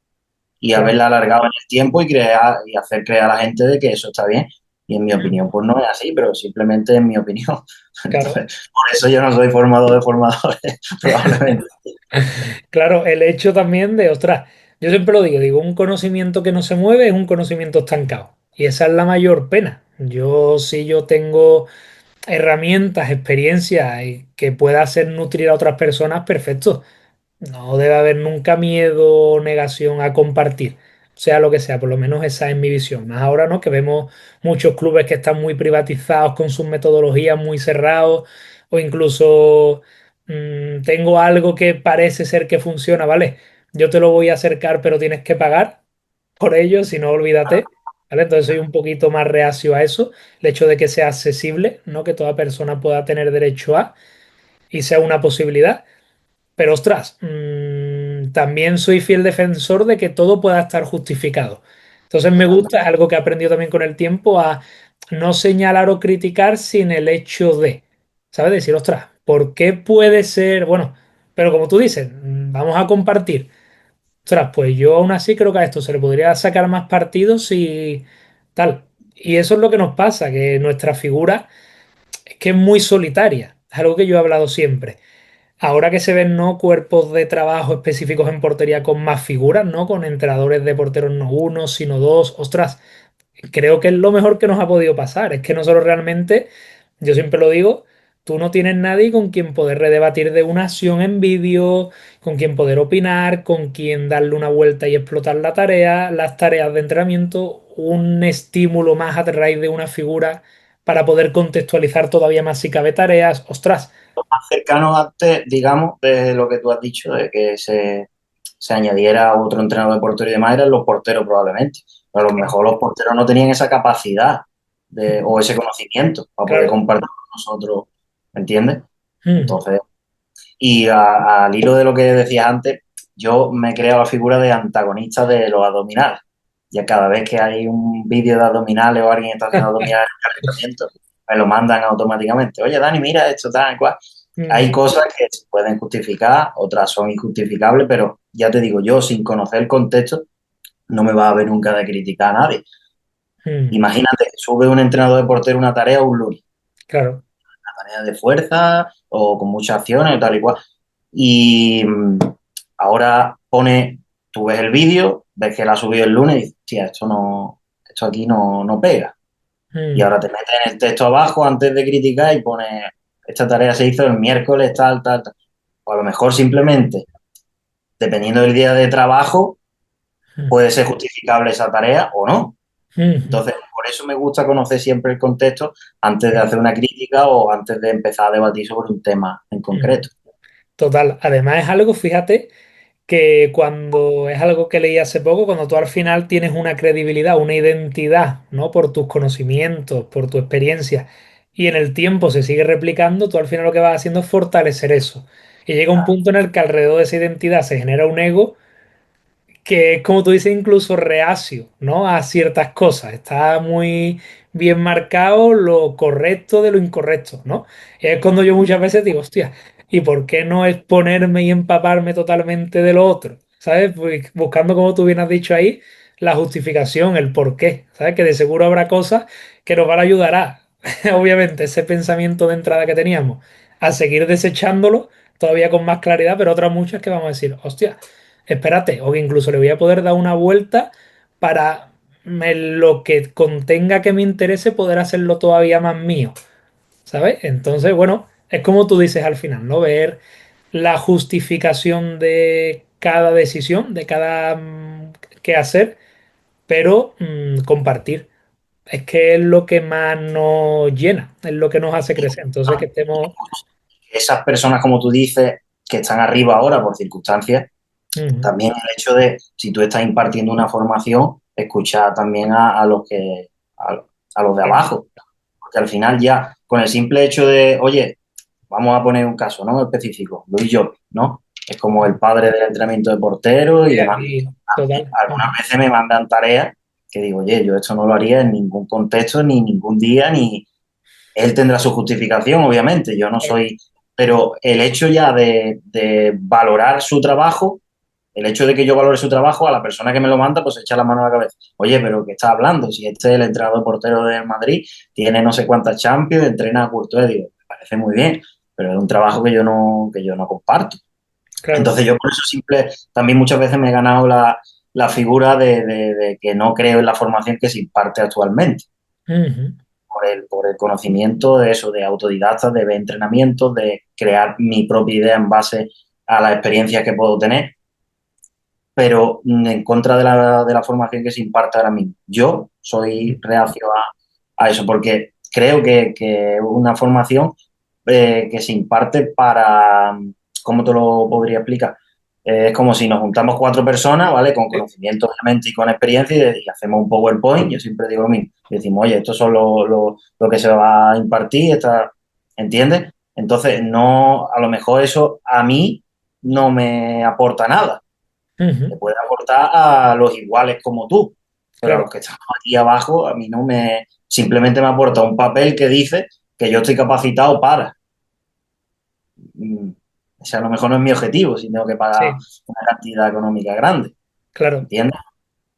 y Claro. haberla alargado en el tiempo y crear y hacer creer a la gente de que eso está bien. Y en mi Mm. opinión, pues no es así, pero simplemente en mi opinión. Claro. Entonces, por eso yo no soy formador de formadores, probablemente. Claro, el hecho también de, ostras, yo siempre lo digo, un conocimiento que no se mueve es un conocimiento estancado. Y esa es la mayor pena. Si yo tengo herramientas, experiencias que pueda hacer nutrir a otras personas, perfecto. No debe haber nunca miedo o negación a compartir, sea lo que sea, por lo menos esa es mi visión. Más ahora, ¿no? Que vemos muchos clubes que están muy privatizados con sus metodologías muy cerrados, o incluso tengo algo que parece ser que funciona, ¿vale? Yo te lo voy a acercar, pero tienes que pagar por ello, si no, olvídate. ¿Vale? Entonces soy un poquito más reacio a eso, el hecho de que sea accesible, ¿no? Que toda persona pueda tener derecho a y sea una posibilidad. Pero ostras, también soy fiel defensor de que todo pueda estar justificado. Entonces me gusta, es algo que he aprendido también con el tiempo, a no señalar o criticar sin el hecho de, ¿sabes? Decir, ostras, ¿por qué puede ser? Bueno, pero como tú dices, vamos a compartir. Ostras, pues yo aún así creo que a esto se le podría sacar más partidos y tal. Y eso es lo que nos pasa, que nuestra figura es que es muy solitaria. Es algo que yo he hablado siempre. Ahora que se ven, ¿no? Cuerpos de trabajo específicos en portería con más figuras, ¿no? Con entrenadores de porteros no uno, sino dos. Ostras, creo que es lo mejor que nos ha podido pasar. Es que nosotros realmente, yo siempre lo digo, tú no tienes nadie con quien poder redebatir de una acción en vídeo, con quien poder opinar, con quien darle una vuelta y explotar la tarea, las tareas de entrenamiento, un estímulo más a raíz de una figura para poder contextualizar todavía más si cabe tareas. Ostras. Más cercano antes, digamos, de lo que tú has dicho, de que se añadiera otro entrenador de portero y demás, eran los porteros probablemente. Pero a lo mejor los porteros no tenían esa capacidad o ese conocimiento para poder Claro. compartir con nosotros, ¿me entiendes? Mm. Entonces, y al hilo de lo que decías antes, yo me he creado la figura de antagonista de los abdominales. Ya cada vez que hay un vídeo de abdominales o alguien está haciendo abdominales en el calentamiento, me lo mandan automáticamente. Oye, Dani, mira esto, tal, cual. Hay Mm. cosas que se pueden justificar, otras son injustificables, pero ya te digo, yo sin conocer el contexto no me va a ver nunca de criticar a nadie. Mm. Imagínate que sube un entrenador de portero una tarea o un lunes, Claro. una tarea de fuerza o con muchas acciones o tal y cual. Y ahora pone, tú ves el vídeo, ves que la ha subido el lunes y dices, tía, esto no, esto aquí no pega. Y Mm. ahora te metes en el texto abajo antes de criticar y pone, esta tarea se hizo el miércoles, tal, tal, tal. O a lo mejor simplemente, dependiendo del día de trabajo, Mm. puede ser justificable esa tarea o no. Mm. Entonces, por eso me gusta conocer siempre el contexto antes de hacer una crítica o antes de empezar a debatir sobre un tema en Mm. concreto. Total. Además es algo, fíjate, que cuando es algo que leí hace poco, cuando tú al final tienes una credibilidad, una identidad, ¿no? Por tus conocimientos, por tu experiencia, y en el tiempo se sigue replicando, tú al final lo que vas haciendo es fortalecer eso. Y llega un punto en el que alrededor de esa identidad se genera un ego que es como tú dices, incluso reacio, ¿no? A ciertas cosas. Está muy bien marcado lo correcto de lo incorrecto, ¿no? Es cuando yo muchas veces digo, hostia, ¿y por qué no exponerme y empaparme totalmente de lo otro? ¿Sabes? Pues buscando, como tú bien has dicho ahí, la justificación, el por qué, ¿sabes? Que de seguro habrá cosas que nos van a ayudar a, obviamente, ese pensamiento de entrada que teníamos, a seguir desechándolo todavía con más claridad, pero otras muchas que vamos a decir, hostia, espérate, o que incluso le voy a poder dar una vuelta para en lo que contenga que me interese poder hacerlo todavía más mío, ¿sabes? Entonces, bueno, es como tú dices al final, ¿no? Ver la justificación de cada decisión, de cada qué hacer, pero compartir. Es que es lo que más nos llena, es lo que nos hace crecer. Entonces, que estemos... Esas personas, como tú dices, que están arriba ahora por circunstancias, Ujú, también el hecho de, si tú estás impartiendo una formación, escuchar también a los de claro. abajo. Porque al final ya, con el simple hecho de, oye, vamos a poner un caso, ¿no? Específico, Luis Llop, ¿no? Es como el padre del entrenamiento de portero y Sí, demás. aquí, Y total. algunas veces me mandan tareas que digo, oye, yo esto no lo haría en ningún contexto, ni ningún día, ni él tendrá su justificación, obviamente. Yo no Claro. soy, pero el hecho ya de valorar su trabajo, el hecho de que yo valore su trabajo, a la persona que me lo manda, pues echa la mano a la cabeza. Oye, pero ¿qué estás hablando? Si este es el entrenador portero del Madrid, tiene no sé cuántas Champions, entrena a Courtois, digo, me parece muy bien, pero es un trabajo que yo no comparto. Claro. Entonces yo por eso simple, también muchas veces me he ganado la figura de que no creo en la formación que se imparte actualmente, Ujú, por el conocimiento de eso, de autodidacta, de ver entrenamientos, de crear mi propia idea en base a las experiencias que puedo tener, pero en contra de la formación que se imparte ahora mismo. Yo soy reacio a eso, porque creo que es una formación que se imparte para, ¿cómo te lo podría explicar? Es como si nos juntamos cuatro personas, ¿vale? Con sí, conocimiento, obviamente, y con experiencia, y hacemos un PowerPoint. Yo siempre digo lo mismo. Y decimos, oye, estos son lo que se va a impartir, ¿entiendes? Entonces, no, a lo mejor eso a mí no me aporta nada. ujú, Le puede aportar a los iguales como tú, pero a claro. los que estamos aquí abajo, a mí no me, simplemente me aporta un papel que dice que yo estoy capacitado para. Mm, O sea, a lo mejor no es mi objetivo si tengo que pagar Sí, una cantidad económica grande, claro. ¿entiendes?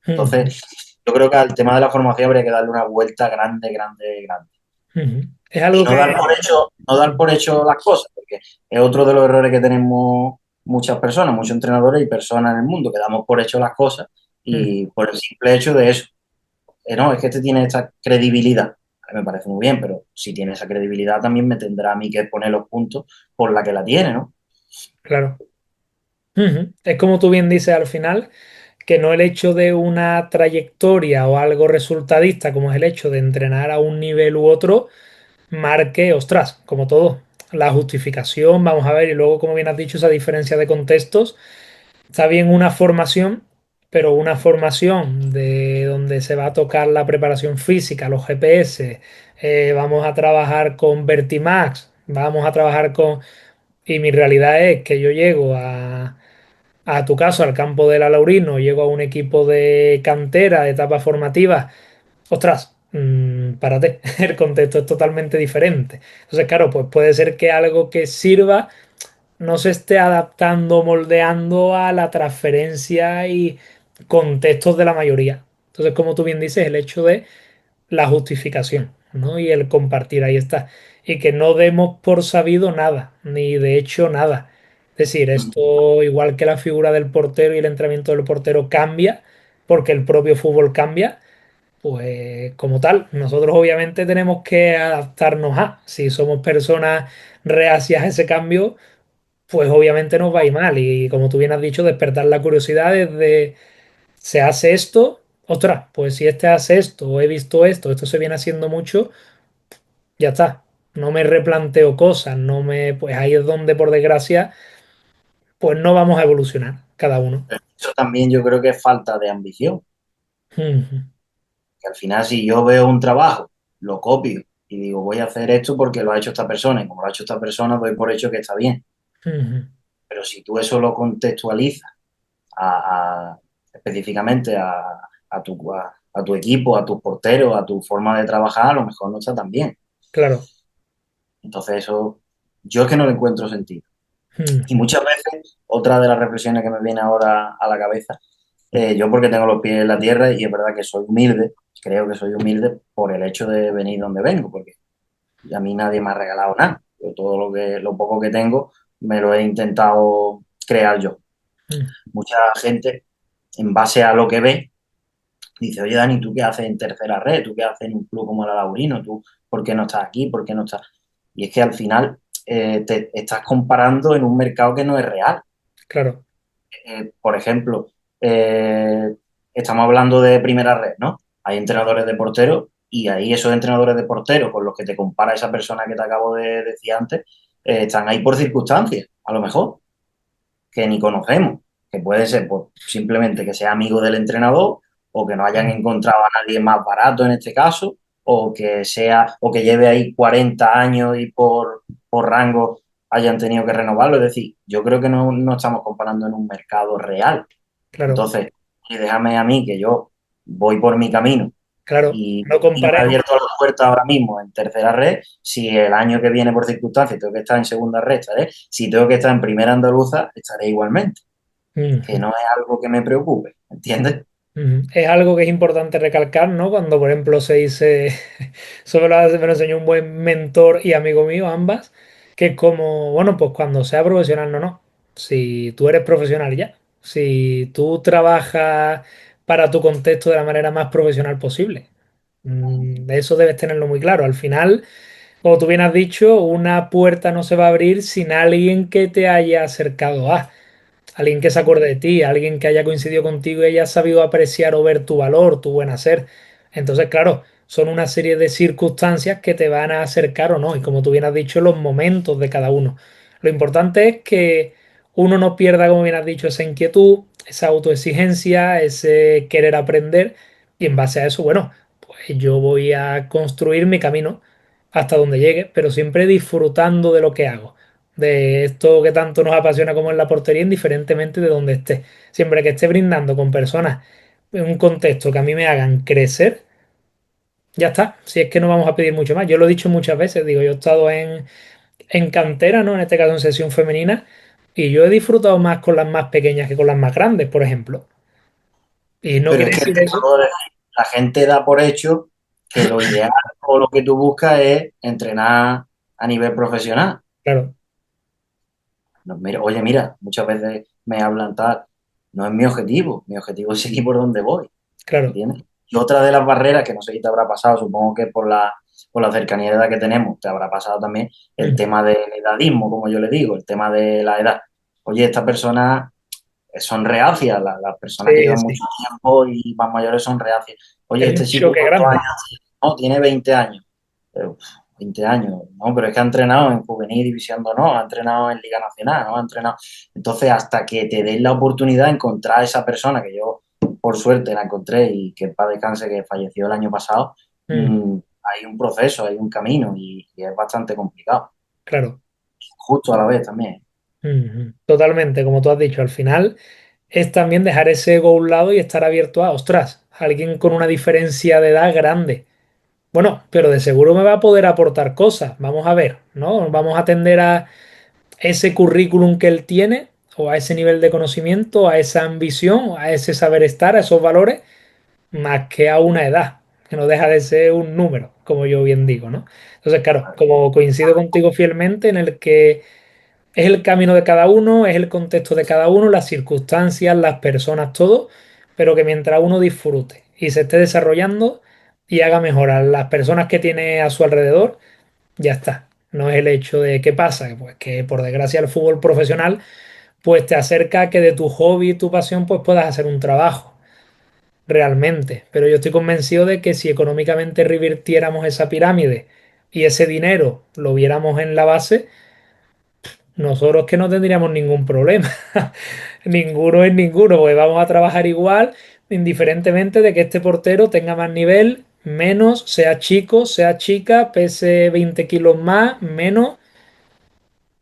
Ujú, Entonces, yo creo que al tema de la formación habría que darle una vuelta grande, grande, grande. ujú. Es Y algo no que... dar por hecho, no dar por hecho las cosas, porque es otro de los errores que tenemos muchas personas, muchos entrenadores y personas en el mundo, que damos por hecho las cosas Ujú, y por el simple hecho de eso. No, es que este tiene esta credibilidad. A mí me parece muy bien, pero si tiene esa credibilidad también me tendrá a mí que poner los puntos por la que la tiene, ¿no? claro. Ujú. Es como tú bien dices al final, que no el hecho de una trayectoria o algo resultadista, como es el hecho de entrenar a un nivel u otro, marque, ostras, como todo. La justificación, vamos a ver, y luego, como bien has dicho, esa diferencia de contextos. Está bien una formación, pero una formación de donde se va a tocar la preparación física, los GPS, vamos a trabajar con Vertimax, vamos a trabajar con... Y mi realidad es que yo llego a tu caso, al campo de la Laurino, llego a un equipo de cantera, de etapas formativas, ostras, párate, el contexto es totalmente diferente. Entonces, claro, pues puede ser que algo que sirva no se esté adaptando, moldeando a la transferencia y contextos de la mayoría. Entonces, como tú bien dices, el hecho de la justificación, ¿no? Y el compartir, ahí está. Y que no demos por sabido nada, ni de hecho nada. Es decir, esto, igual que la figura del portero y el entrenamiento del portero cambia, porque el propio fútbol cambia, pues como tal, nosotros obviamente tenemos que adaptarnos a. Si somos personas reacias a ese cambio, pues obviamente nos va a ir mal. Y como tú bien has dicho, despertar la curiosidad desde, ¿se hace esto? Ostras, pues si este hace esto, o he visto esto, esto se viene haciendo mucho, ya está. No me replanteo cosas, no me, pues ahí es donde, por desgracia, pues no vamos a evolucionar cada uno. Eso también yo creo que es falta de ambición. Ujú, Que al final, si yo veo un trabajo, lo copio y digo, voy a hacer esto porque lo ha hecho esta persona, y como lo ha hecho esta persona, doy por hecho que está bien. ujú, Pero si tú eso lo contextualizas específicamente a tu equipo, a tus porteros, a tu forma de trabajar, a lo mejor no está tan bien. claro. Entonces eso, yo es que no le encuentro sentido. Y Ujú, muchas veces, otra de las reflexiones que me viene ahora a la cabeza, yo porque tengo los pies en la tierra y es verdad que soy humilde, creo que soy humilde por el hecho de venir donde vengo, porque a mí nadie me ha regalado nada. Yo todo lo poco que tengo me lo he intentado crear yo. ujú, Mucha gente, en base a lo que ve, Dice, oye, Dani, ¿tú qué haces en tercera red? ¿Tú qué haces en un club como el Laurino? ¿Tú por qué no estás aquí? ¿Por qué no estás? Y es que al final te estás comparando en un mercado que no es real. Claro, Por ejemplo, eh, estamos hablando de primera red, ¿no? Hay entrenadores de porteros y ahí esos entrenadores de porteros con los que te compara esa persona que te acabo de decir antes, están ahí por circunstancias, a lo mejor, que ni conocemos, que puede ser pues, simplemente que sea amigo del entrenador o que no hayan mm, encontrado a nadie más barato en este caso, o que sea, o que lleve ahí 40 años y por rango hayan tenido que renovarlo. Es decir, yo creo que no estamos comparando en un mercado real. claro, Entonces, y déjame a mí que yo voy por mi camino claro. No y me ha comparemos, abierto la puerta ahora mismo en tercera red, si el año que viene por circunstancias tengo que estar en segunda red, estaré, si tengo que estar en primera andaluza, estaré igualmente, que mm, no es algo que me preocupe, ¿entiendes? es algo que es importante recalcar, ¿no? Cuando, por ejemplo, se dice, me lo enseñó un buen mentor y amigo mío, ambas, que es como, bueno, pues cuando sea profesional, no, no. Si tú eres profesional ya, si tú trabajas para tu contexto de la manera más profesional posible, de eso debes tenerlo muy claro. Al final, como tú bien has dicho, una puerta no se va a abrir sin alguien que te haya acercado a. Alguien que se acuerde de ti, alguien que haya coincidido contigo y haya sabido apreciar o ver tu valor, tu buen hacer. Entonces, claro, son una serie de circunstancias que te van a acercar o no. Y como tú bien has dicho, los momentos de cada uno. Lo importante es que uno no pierda, como bien has dicho, esa inquietud, esa autoexigencia, ese querer aprender. Y en base a eso, bueno, pues yo voy a construir mi camino hasta donde llegue, pero siempre disfrutando de lo que hago, de esto que tanto nos apasiona como en la portería, indiferentemente de donde esté. Siempre que esté brindando con personas en un contexto que a mí me hagan crecer, ya está. Si es que no vamos a pedir mucho más. Yo lo he dicho muchas veces, digo, yo he estado en cantera, ¿no? En este caso en sesión femenina, y yo he disfrutado más con las más pequeñas que con las más grandes, por ejemplo. Y no Pero quiere es que decir eso. la gente da por hecho que lo ideal o lo que tú buscas es entrenar a nivel profesional. Claro, No, mira, oye, mira, muchas veces me hablan tal, no es mi objetivo es seguir por donde voy. claro. ¿Entiendes? Y otra de las barreras, que no sé si te habrá pasado, supongo que por la cercanía de edad que tenemos, te habrá pasado también el Mm. tema del edadismo, como yo le digo, el tema de la edad. Oye, estas personas son reacias, las personas que Sí, llevan sí. mucho tiempo y más mayores son reacias. Oye, Es este un chico, choque ¿cuántos grande. años tiene? No, tiene 20 años. Pero, 20 años, no, pero es que ha entrenado en juvenil, división de honor, ha entrenado en Liga Nacional, ¿no? Ha entrenado. Entonces, hasta que te den la oportunidad de encontrar a esa persona, que yo por suerte la encontré y que en paz descanse, que falleció el año pasado, Mm, hay un proceso, hay un camino y es bastante complicado. claro. Justo a la vez también. Totalmente, como tú has dicho, al final es también dejar ese ego a un lado y estar abierto a, ostras, alguien con una diferencia de edad grande. Bueno, pero de seguro me va a poder aportar cosas. Vamos a ver, ¿no? Vamos a atender a ese currículum que él tiene, o a ese nivel de conocimiento, a esa ambición, a ese saber estar, a esos valores, más que a una edad, que no deja de ser un número, como yo bien digo, ¿no? Entonces, claro, como coincido contigo fielmente en el que es el camino de cada uno, es el contexto de cada uno, las circunstancias, las personas, todo, pero que mientras uno disfrute y se esté desarrollando y haga mejorar las personas que tiene a su alrededor, ya está. No es el hecho de qué pasa, pues que por desgracia el fútbol profesional pues te acerca a que de tu hobby y tu pasión pues puedas hacer un trabajo realmente. Pero yo estoy convencido de que si económicamente revirtiéramos esa pirámide y ese dinero lo viéramos en la base, nosotros que no tendríamos ningún problema. Ninguno es ninguno, porque vamos a trabajar igual, indiferentemente de que este portero tenga más nivel, menos, sea chico, sea chica, pese 20 kilos más, menos.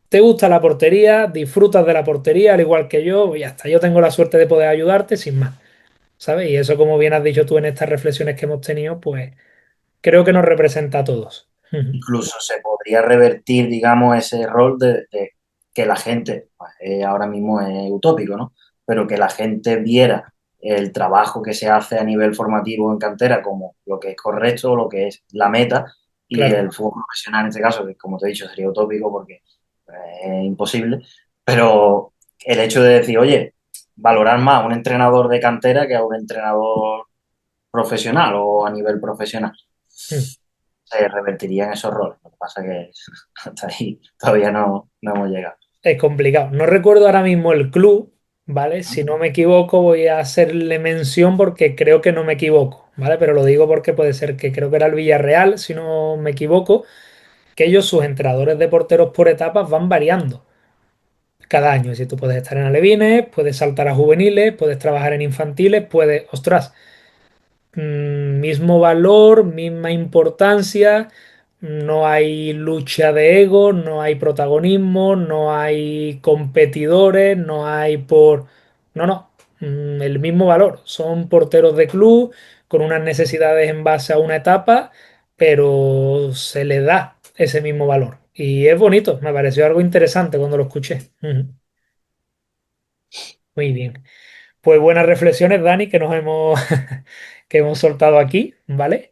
Te gusta la portería, disfrutas de la portería, al igual que yo, y hasta yo tengo la suerte de poder ayudarte sin más, ¿sabes? Y eso, como bien has dicho tú en estas reflexiones que hemos tenido, pues creo que nos representa a todos. Incluso se podría revertir, digamos, ese rol de que la gente, pues, ahora mismo es utópico, ¿no? Pero que la gente viera el trabajo que se hace a nivel formativo en cantera como lo que es correcto, lo que es la meta, y Claro, el fútbol profesional en este caso, que como te he dicho sería utópico porque es imposible, pero el hecho de decir, oye, valorar más a un entrenador de cantera que a un entrenador profesional o a nivel profesional. Mm. Se revertirían esos roles. Lo que pasa es que hasta ahí todavía no hemos llegado. Es complicado. No recuerdo ahora mismo el club, ¿vale? Si no me equivoco, voy a hacerle mención porque creo que no me equivoco, ¿vale? Pero lo digo porque puede ser que creo que era el Villarreal, si no me equivoco, que ellos, sus entrenadores de porteros por etapas van variando cada año. Si tú puedes estar en alevines, puedes saltar a juveniles, puedes trabajar en infantiles, puedes, ostras, mismo valor, misma importancia, no hay lucha de ego, no hay protagonismo, no hay competidores, no hay por... No, no, el mismo valor. Son porteros de club con unas necesidades en base a una etapa, pero se le da ese mismo valor. Y es bonito, me pareció algo interesante cuando lo escuché. Ujú. Muy bien. Pues buenas reflexiones, Dani, que nos hemos, que hemos soltado aquí, ¿vale?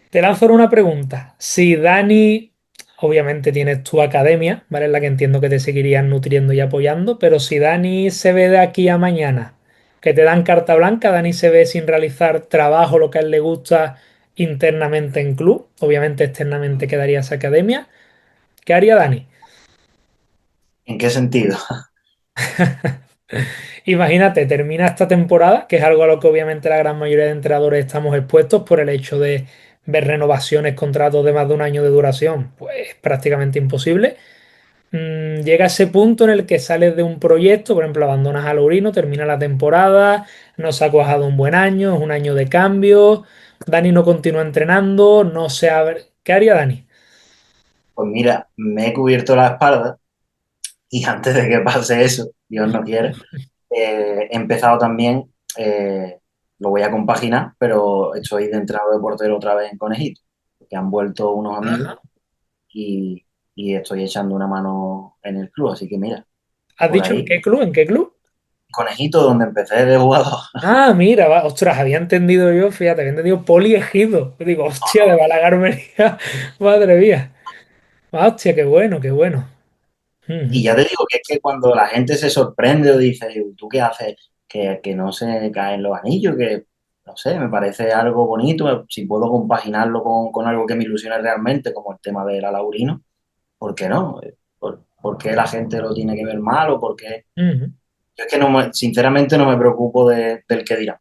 Te lanzo ahora una pregunta. Si Dani, obviamente tienes tu academia, ¿vale? En la que entiendo que te seguirían nutriendo y apoyando, pero si Dani se ve de aquí a mañana, que te dan carta blanca, Dani se ve sin realizar trabajo, lo que a él le gusta internamente en club, obviamente externamente quedaría esa academia, ¿qué haría Dani? ¿En qué sentido? Imagínate, termina esta temporada, que es algo a lo que obviamente la gran mayoría de entrenadores estamos expuestos por el hecho de ver renovaciones, contratos de más de un año de duración, pues prácticamente imposible. Llega ese punto en el que sales de un proyecto, por ejemplo, abandonas a Laurino, termina la temporada, no se ha cuajado un buen año, es un año de cambio, Dani no continúa entrenando, no sé, a ver, ¿qué haría Dani? Pues mira, me he cubierto la espalda y antes de que pase eso, Dios no quiere, he empezado también, lo voy a compaginar, pero estoy de entrenador de portero otra vez en Conejito, porque han vuelto unos amigos Ajá. y, y estoy echando una mano en el club, así que mira, ¿Has por dicho en ahí, qué club? ¿En qué club? Conejito, donde empecé de jugador. Ah, mira, ostras, había entendido yo, fíjate, había entendido poliegido. Yo digo, hostia, de Balagarmería, madre mía. Ah, hostia, qué bueno, qué bueno. Y Ujú, ya te digo que es que cuando la gente se sorprende o dice, ¿tú qué haces? Que no se caen los anillos, que no sé, me parece algo bonito. Si puedo compaginarlo con algo que me ilusione realmente, como el tema del Alaurino, ¿por qué no? ¿Por qué la gente lo tiene que ver mal o por qué? ujú, Yo es que sinceramente no me preocupo del que dirán.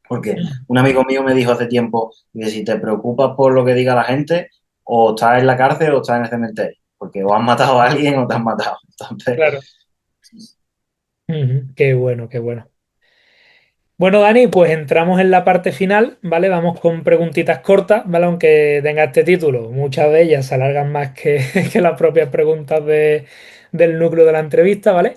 Porque ujú. un amigo mío me dijo hace tiempo, que si te preocupas por lo que diga la gente, o estás en la cárcel o estás en el cementerio. Porque o has matado a alguien o te han matado. Entonces, Claro. Ujú, qué bueno, qué bueno. Bueno, Dani, pues entramos en la parte final, ¿vale? Vamos con preguntitas cortas, ¿vale? Aunque tenga este título, muchas de ellas se alargan más que, que las propias preguntas del núcleo de la entrevista, ¿vale?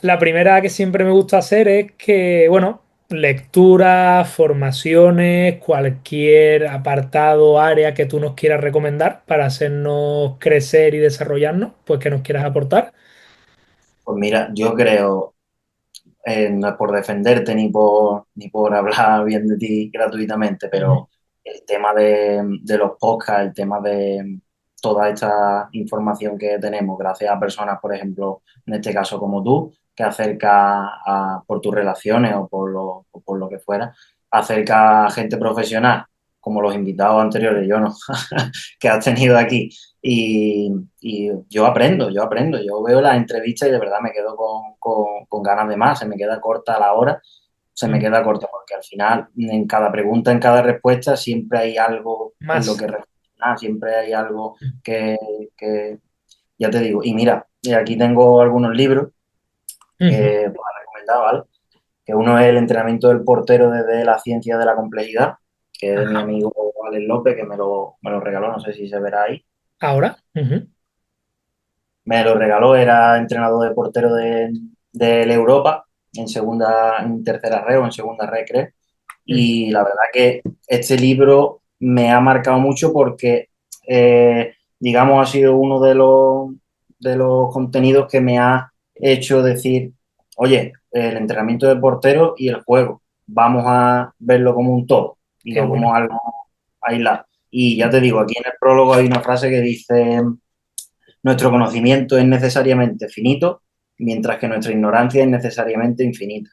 La primera que siempre me gusta hacer es que, bueno, lecturas, formaciones, cualquier apartado, área que tú nos quieras recomendar para hacernos crecer y desarrollarnos, pues que nos quieras aportar. pues mira, yo creo, no es por defenderte ni por hablar bien de ti gratuitamente, Ujú, pero el tema de los podcasts, el tema de toda esta información que tenemos, gracias a personas, por ejemplo, en este caso como tú, que acerca por tus relaciones o por lo que fuera, acerca a gente profesional, como los invitados anteriores, yo no, que has tenido aquí. Y yo aprendo, yo veo las entrevistas y de verdad me quedo con ganas de más, se me queda corta la hora, se me ujú. queda corta porque al final en cada pregunta, en cada respuesta siempre hay algo en lo Más. que reflexionar, siempre hay algo que, que ya te digo, y mira, aquí tengo algunos libros Ujú. que pues, he recomendado, ¿vale? Que uno es El entrenamiento del portero desde la ciencia de la complejidad, que es de mi Ajá. amigo Alex López, que me lo regaló, no sé si se verá ahí. Ahora. Ujú. Me lo regaló, era entrenador de portero del Europa, en tercera red o en segunda red, creo. Ujú. Y la verdad que este libro me ha marcado mucho porque, digamos, ha sido uno de los contenidos que me ha hecho decir, oye, el entrenamiento de portero y el juego, vamos a verlo como un todo y Qué no bueno. como algo aislado. Y ya te digo, aquí en el prólogo hay una frase que dice, nuestro conocimiento es necesariamente finito, mientras que nuestra ignorancia es necesariamente infinita.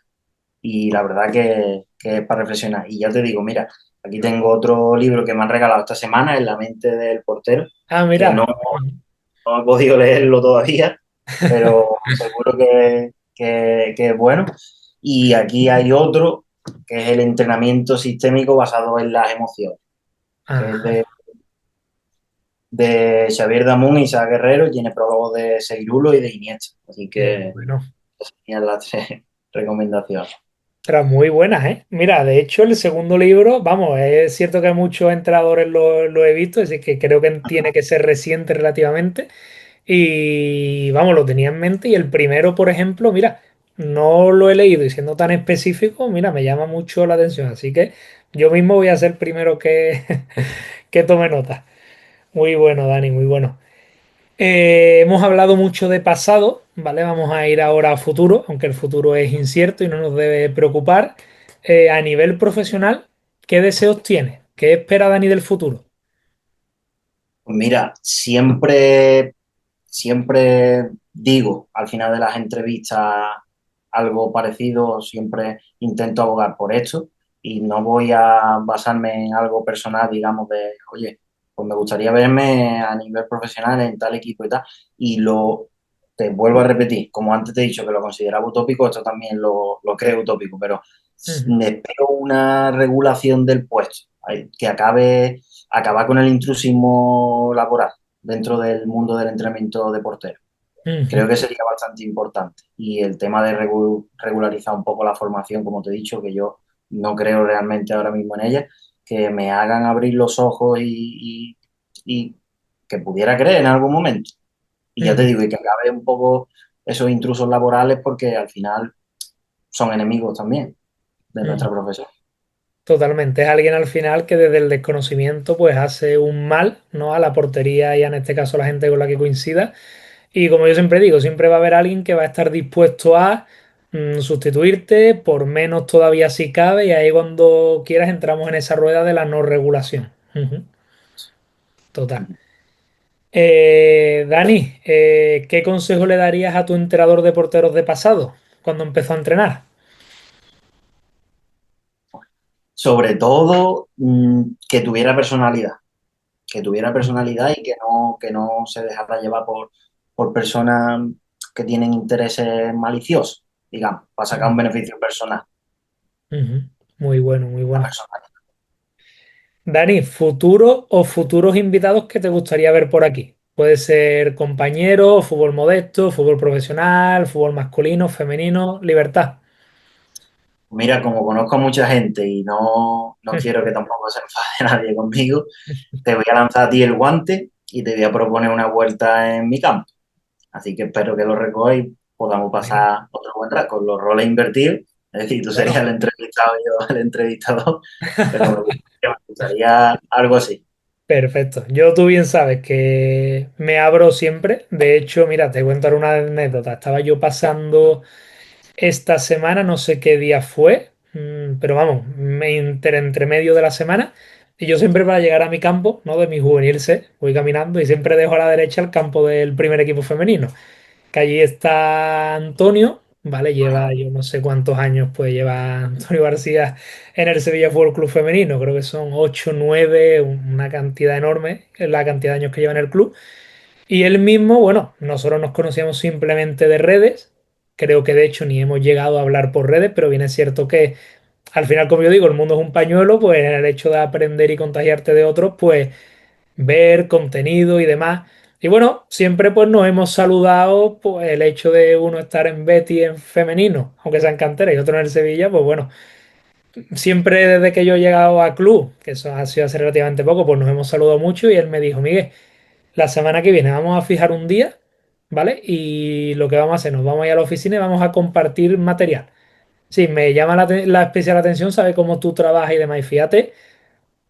y la verdad que es para reflexionar. Y ya te digo, mira, aquí tengo otro libro que me han regalado esta semana, En la mente del portero, Ah, que no, mira. no he podido leerlo todavía, pero seguro que es bueno. Y aquí hay otro, que es el entrenamiento sistémico basado en las emociones, que es Ajá. de Xavier Damun y Isaac Guerrero, y tiene prólogo de Seirulo y de Iniesta. Así Qué que bueno. serían las tres recomendaciones. Pero muy buenas, ¿eh? Mira, de hecho, el segundo libro, vamos, es cierto que muchos entrenadores lo he visto, así que creo que tiene que ser reciente relativamente. Y vamos, lo tenía en mente. Y el primero, por ejemplo, mira, no lo he leído y siendo tan específico, mira, me llama mucho la atención. Así que yo mismo voy a ser el primero que, que tome nota. Muy bueno, Dani, muy bueno. Hemos hablado mucho de pasado, ¿vale? Vamos a ir ahora a futuro, aunque el futuro es incierto y no nos debe preocupar. A nivel profesional, ¿qué deseos tienes? ¿Qué espera Dani del futuro? Pues mira, siempre digo al final de las entrevistas algo parecido, siempre intento abogar por esto y no voy a basarme en algo personal, digamos, de, oye, pues me gustaría verme a nivel profesional en tal equipo y tal. Y te vuelvo a repetir, como antes te he dicho que lo consideraba utópico, esto también lo creo utópico, pero Ujú, espero una regulación del puesto, que acabar con el intrusismo laboral dentro del mundo del entrenamiento de portero. ujú, Creo que sería bastante importante. Y el tema de regularizar un poco la formación, como te he dicho, que yo no creo realmente ahora mismo en ella, que me hagan abrir los ojos y que pudiera creer en algún momento. Y ya te ujú, digo, y que acabe un poco esos intrusos laborales porque al final son enemigos también de nuestra ujú. profesión. Totalmente. Es alguien al final que desde el desconocimiento pues hace un mal, ¿no? A la portería y en este caso a la gente con la que coincida. Y como yo siempre digo, siempre va a haber alguien que va a estar dispuesto a sustituirte, por menos todavía si cabe, y ahí cuando quieras entramos en esa rueda de la no regulación. Ujú. Total. Dani, ¿qué consejo le darías a tu entrenador de porteros de pasado cuando empezó a entrenar? Sobre todo, que tuviera personalidad, y que no se dejara llevar por personas que tienen intereses maliciosos, digamos, para sacar un Ujú. beneficio personal. Ujú. Muy bueno, muy La bueno. persona. Dani, ¿futuro o futuros invitados que te gustaría ver por aquí? Puede ser compañero, fútbol modesto, fútbol profesional, fútbol masculino, femenino, libertad. Mira, como conozco a mucha gente y no quiero que tampoco se enfade nadie conmigo, te voy a lanzar a ti el guante y te voy a proponer una vuelta en mi campo. Así que espero que lo recojáis y podamos Venga, pasar otro buen rato con los roles invertidos. Es decir, tú serías bueno, el entrevistado y yo el entrevistador, pero me gustaría algo así. perfecto. Yo tú bien sabes que me abro siempre. De hecho, mira, te cuento ahora una anécdota. Estaba yo pasando esta semana, no sé qué día fue, pero vamos, entre medio de la semana. Y yo siempre para llegar a mi campo, ¿no? De mi juvenil C, voy caminando y siempre dejo a la derecha el campo del primer equipo femenino. Que allí está Antonio, ¿vale? Lleva yo no sé cuántos años pues lleva Antonio García en el Sevilla Fútbol Club Femenino. Creo que son 8 9 una cantidad enorme, la cantidad de años que lleva en el club. Y él mismo, bueno, nosotros nos conocíamos simplemente de redes. Creo que de hecho ni hemos llegado a hablar por redes, pero bien es cierto que al final, como yo digo, el mundo es un pañuelo, pues en el hecho de aprender y contagiarte de otros, pues ver contenido y demás. Y bueno, siempre pues nos hemos saludado, pues el hecho de uno estar en Betty en femenino, aunque sea en cantera, y otro en el Sevilla, pues bueno, siempre desde que yo he llegado a club, que eso ha sido hace relativamente poco, pues nos hemos saludado mucho y él me dijo, Miguel, la semana que viene vamos a fijar un día, ¿vale? Y lo que vamos a hacer, nos vamos a ir a la oficina y vamos a compartir material. Sí, me llama la especial atención, sabe cómo tú trabajas y demás. Y fíjate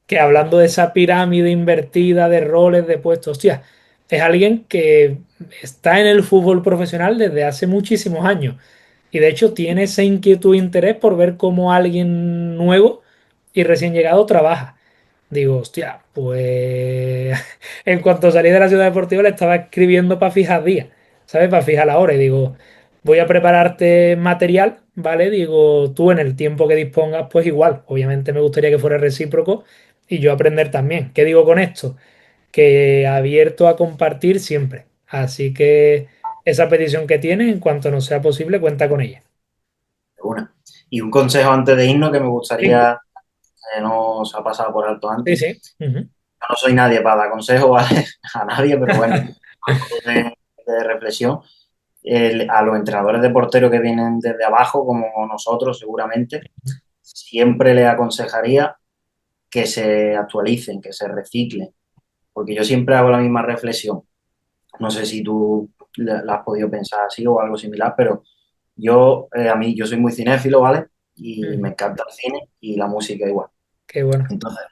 que hablando de esa pirámide invertida de roles, de puestos, hostia, es alguien que está en el fútbol profesional desde hace muchísimos años. Y de hecho tiene esa inquietud e interés por ver cómo alguien nuevo y recién llegado trabaja. Digo, hostia, pues en cuanto salí de la ciudad deportiva le estaba escribiendo para fijar días, ¿sabes? Para fijar la hora. Y digo, voy a prepararte material ¿vale? Digo, tú en el tiempo que dispongas, pues igual, obviamente me gustaría que fuera recíproco y yo aprender también. ¿Qué digo con esto? Que abierto a compartir siempre. Así que esa petición que tienes, en cuanto nos sea posible, cuenta con ella. de una. Y un consejo antes de irnos que me Sí, gustaría, que no se ha pasado por alto sí, antes. sí. Ujú. Yo no soy nadie para dar consejos, ¿vale? A nadie, pero bueno, a modo de reflexión. A los entrenadores de portero que vienen desde abajo, como nosotros seguramente, siempre les aconsejaría que se actualicen, que se reciclen, porque yo siempre hago la misma reflexión. No sé si tú la has podido pensar así o algo similar, pero yo soy muy cinéfilo, ¿vale? Y me Ujú. encanta el cine y la música igual. Qué bueno. Entonces,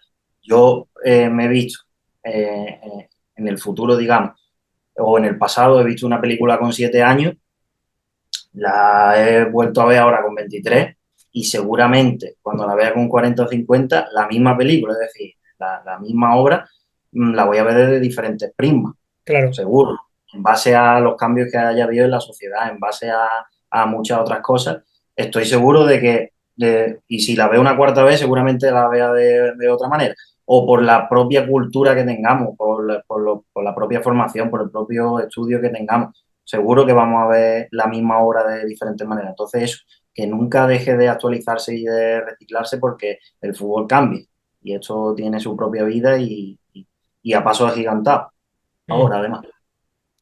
yo me he visto en el futuro, digamos, o en el pasado, he visto una película con 7 años, la he vuelto a ver ahora con 23 y seguramente cuando la vea con 40 o 50, la misma película, es decir, la misma obra, la voy a ver desde diferentes prismas, Claro. seguro, en base a los cambios que haya habido en la sociedad, en base a muchas otras cosas. Estoy seguro de que, y si la veo una cuarta vez, seguramente la vea de otra manera, o por la propia cultura que tengamos, por la propia formación, por el propio estudio que tengamos. Seguro que vamos a ver la misma obra de diferentes maneras. Entonces, eso, que nunca deje de actualizarse y de reciclarse porque el fútbol cambia y esto tiene su propia vida y a paso agigantado. Mm. Ahora, además.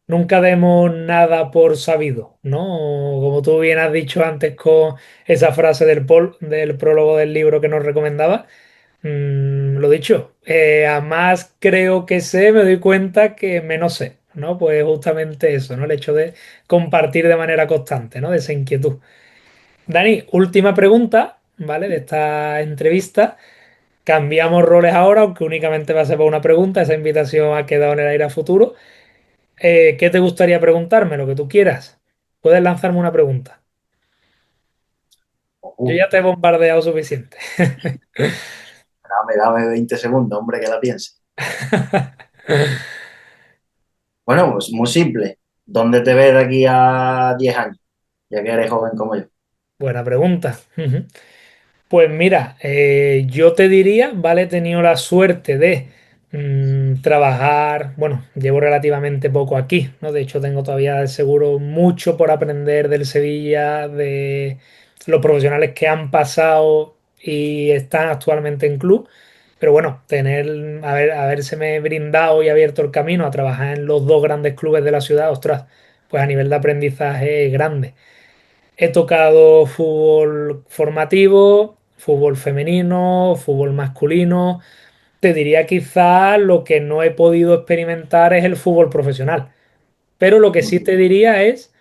Nunca demos nada por sabido, ¿no? Como tú bien has dicho antes con esa frase del prólogo del libro que nos recomendaba. Lo dicho, a más creo que sé, me doy cuenta que menos sé, ¿no? Pues justamente eso, ¿no? El hecho de compartir de manera constante, ¿no? De esa inquietud. Dani, última pregunta, ¿vale? De esta entrevista. Cambiamos roles ahora, aunque únicamente va a ser para una pregunta. Esa invitación ha quedado en el aire a futuro. ¿Qué te gustaría preguntarme? Lo que tú quieras. Puedes lanzarme una pregunta. Yo Uh, ya te he bombardeado suficiente. dame 20 segundos, hombre, que la piense. Bueno, pues muy simple. ¿Dónde te ves de aquí a 10 años? Ya que eres joven como yo. Buena pregunta. Ujú. Pues mira, yo te diría, ¿vale? He tenido la suerte de trabajar, bueno, llevo relativamente poco aquí, ¿no? De hecho, tengo todavía seguro mucho por aprender del Sevilla, de los profesionales que han pasado y están actualmente en club. Pero bueno, habérseme brindado y abierto el camino a trabajar en los dos grandes clubes de la ciudad, ostras, pues a nivel de aprendizaje es grande. He tocado fútbol formativo, fútbol femenino, fútbol masculino. Te diría quizá lo que no he podido experimentar es el fútbol profesional. Pero lo que sí te diría es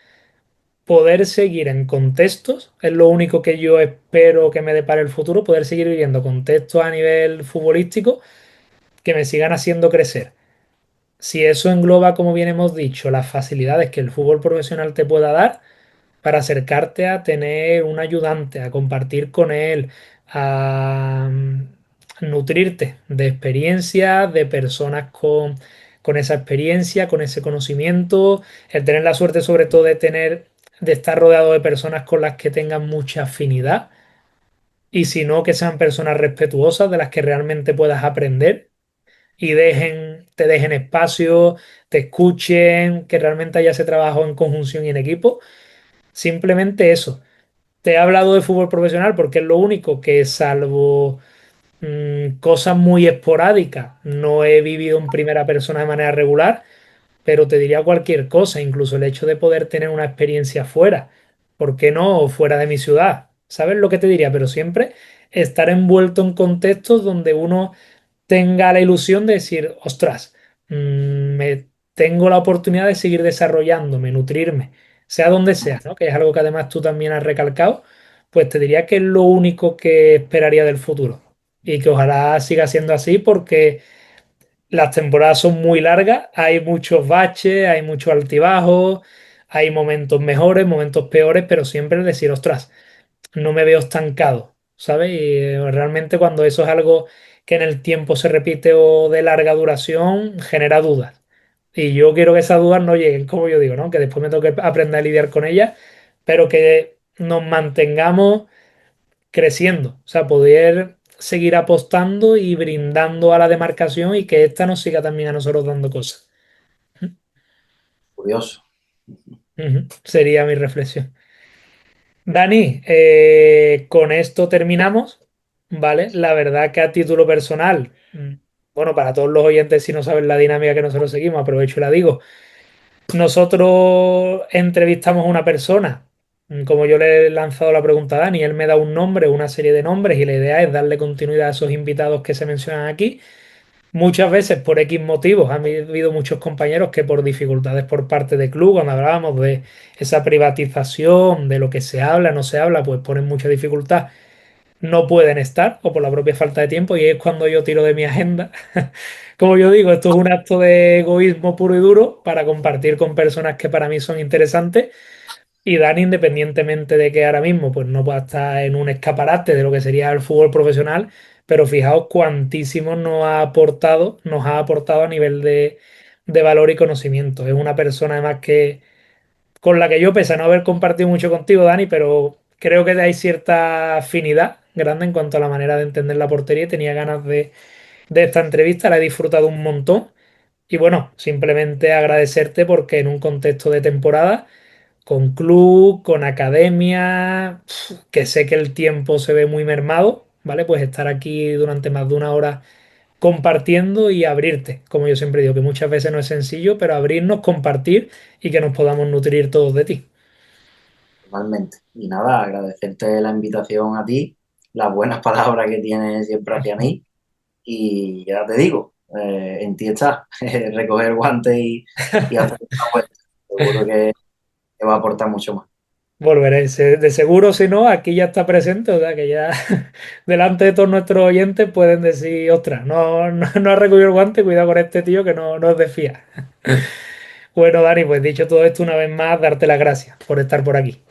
poder seguir en contextos, es lo único que yo espero que me depare el futuro, poder seguir viviendo contextos a nivel futbolístico que me sigan haciendo crecer. Si eso engloba, como bien hemos dicho, las facilidades que el fútbol profesional te pueda dar, para acercarte a tener un ayudante, a compartir con él, a nutrirte de experiencias, de personas con esa experiencia, con ese conocimiento, el tener la suerte sobre todo de estar rodeado de personas con las que tengan mucha afinidad y si no, que sean personas respetuosas de las que realmente puedas aprender y te dejen espacio, te escuchen, que realmente haya ese trabajo en conjunción y en equipo. Simplemente eso. Te he hablado de fútbol profesional porque es lo único que, salvo cosas muy esporádicas, no he vivido en primera persona de manera regular, pero te diría cualquier cosa, incluso el hecho de poder tener una experiencia fuera. ¿Por qué no fuera de mi ciudad? ¿Sabes lo que te diría? Pero siempre estar envuelto en contextos donde uno tenga la ilusión de decir, ostras, me tengo la oportunidad de seguir desarrollándome, nutrirme, sea donde sea, ¿no? Que es algo que además tú también has recalcado, pues te diría que es lo único que esperaría del futuro y que ojalá siga siendo así porque las temporadas son muy largas, hay muchos baches, hay muchos altibajos, hay momentos mejores, momentos peores, pero siempre es decir, ostras, no me veo estancado, ¿sabes? Y realmente cuando eso es algo que en el tiempo se repite o de larga duración, genera dudas. Y yo quiero que esas dudas no lleguen, como yo digo, ¿no? Que después me toque aprender a lidiar con ellas, pero que nos mantengamos creciendo. O sea, poder seguir apostando y brindando a la demarcación y que ésta nos siga también a nosotros dando cosas. Curioso. Ujú. Sería mi reflexión. Dani, con esto terminamos, ¿vale? La verdad que a título personal, bueno, para todos los oyentes, si no saben la dinámica que nosotros seguimos, aprovecho y la digo. Nosotros entrevistamos a una persona, como yo le he lanzado la pregunta a Dani, él me da un nombre, una serie de nombres, y la idea es darle continuidad a esos invitados que se mencionan aquí. Muchas veces por X motivos, ha habido muchos compañeros que por dificultades por parte del club, cuando hablábamos de esa privatización, de lo que se habla, no se habla, pues ponen mucha dificultad, no pueden estar o por la propia falta de tiempo y es cuando yo tiro de mi agenda. Como yo digo, esto es un acto de egoísmo puro y duro para compartir con personas que para mí son interesantes y Dani, independientemente de que ahora mismo pues no pueda estar en un escaparate de lo que sería el fútbol profesional, pero fijaos cuantísimo nos ha aportado a nivel de valor y conocimiento. Es una persona además que con la que yo, pese a no haber compartido mucho contigo, Dani, pero creo que hay cierta afinidad grande en cuanto a la manera de entender la portería y tenía ganas de esta entrevista, la he disfrutado un montón. Y bueno, simplemente agradecerte porque en un contexto de temporada con club, con academia, que sé que el tiempo se ve muy mermado, ¿vale? Pues estar aquí durante más de una hora compartiendo y abrirte, como yo siempre digo, que muchas veces no es sencillo, pero abrirnos, compartir y que nos podamos nutrir todos de ti. Totalmente. Y nada, agradecerte la invitación a ti, las buenas palabras que tienes siempre hacia mí. Y ya te digo, en ti está, recoger el guante y hacer una vuelta. Seguro que va a aportar mucho más. Volveré, de seguro, si no, aquí ya está presente, o sea que ya delante de todos nuestros oyentes pueden decir, ostras, no ha recogido el guante, cuidado con este tío que no es de fiar. Bueno, Dani, pues dicho todo esto una vez más, darte las gracias por estar por aquí.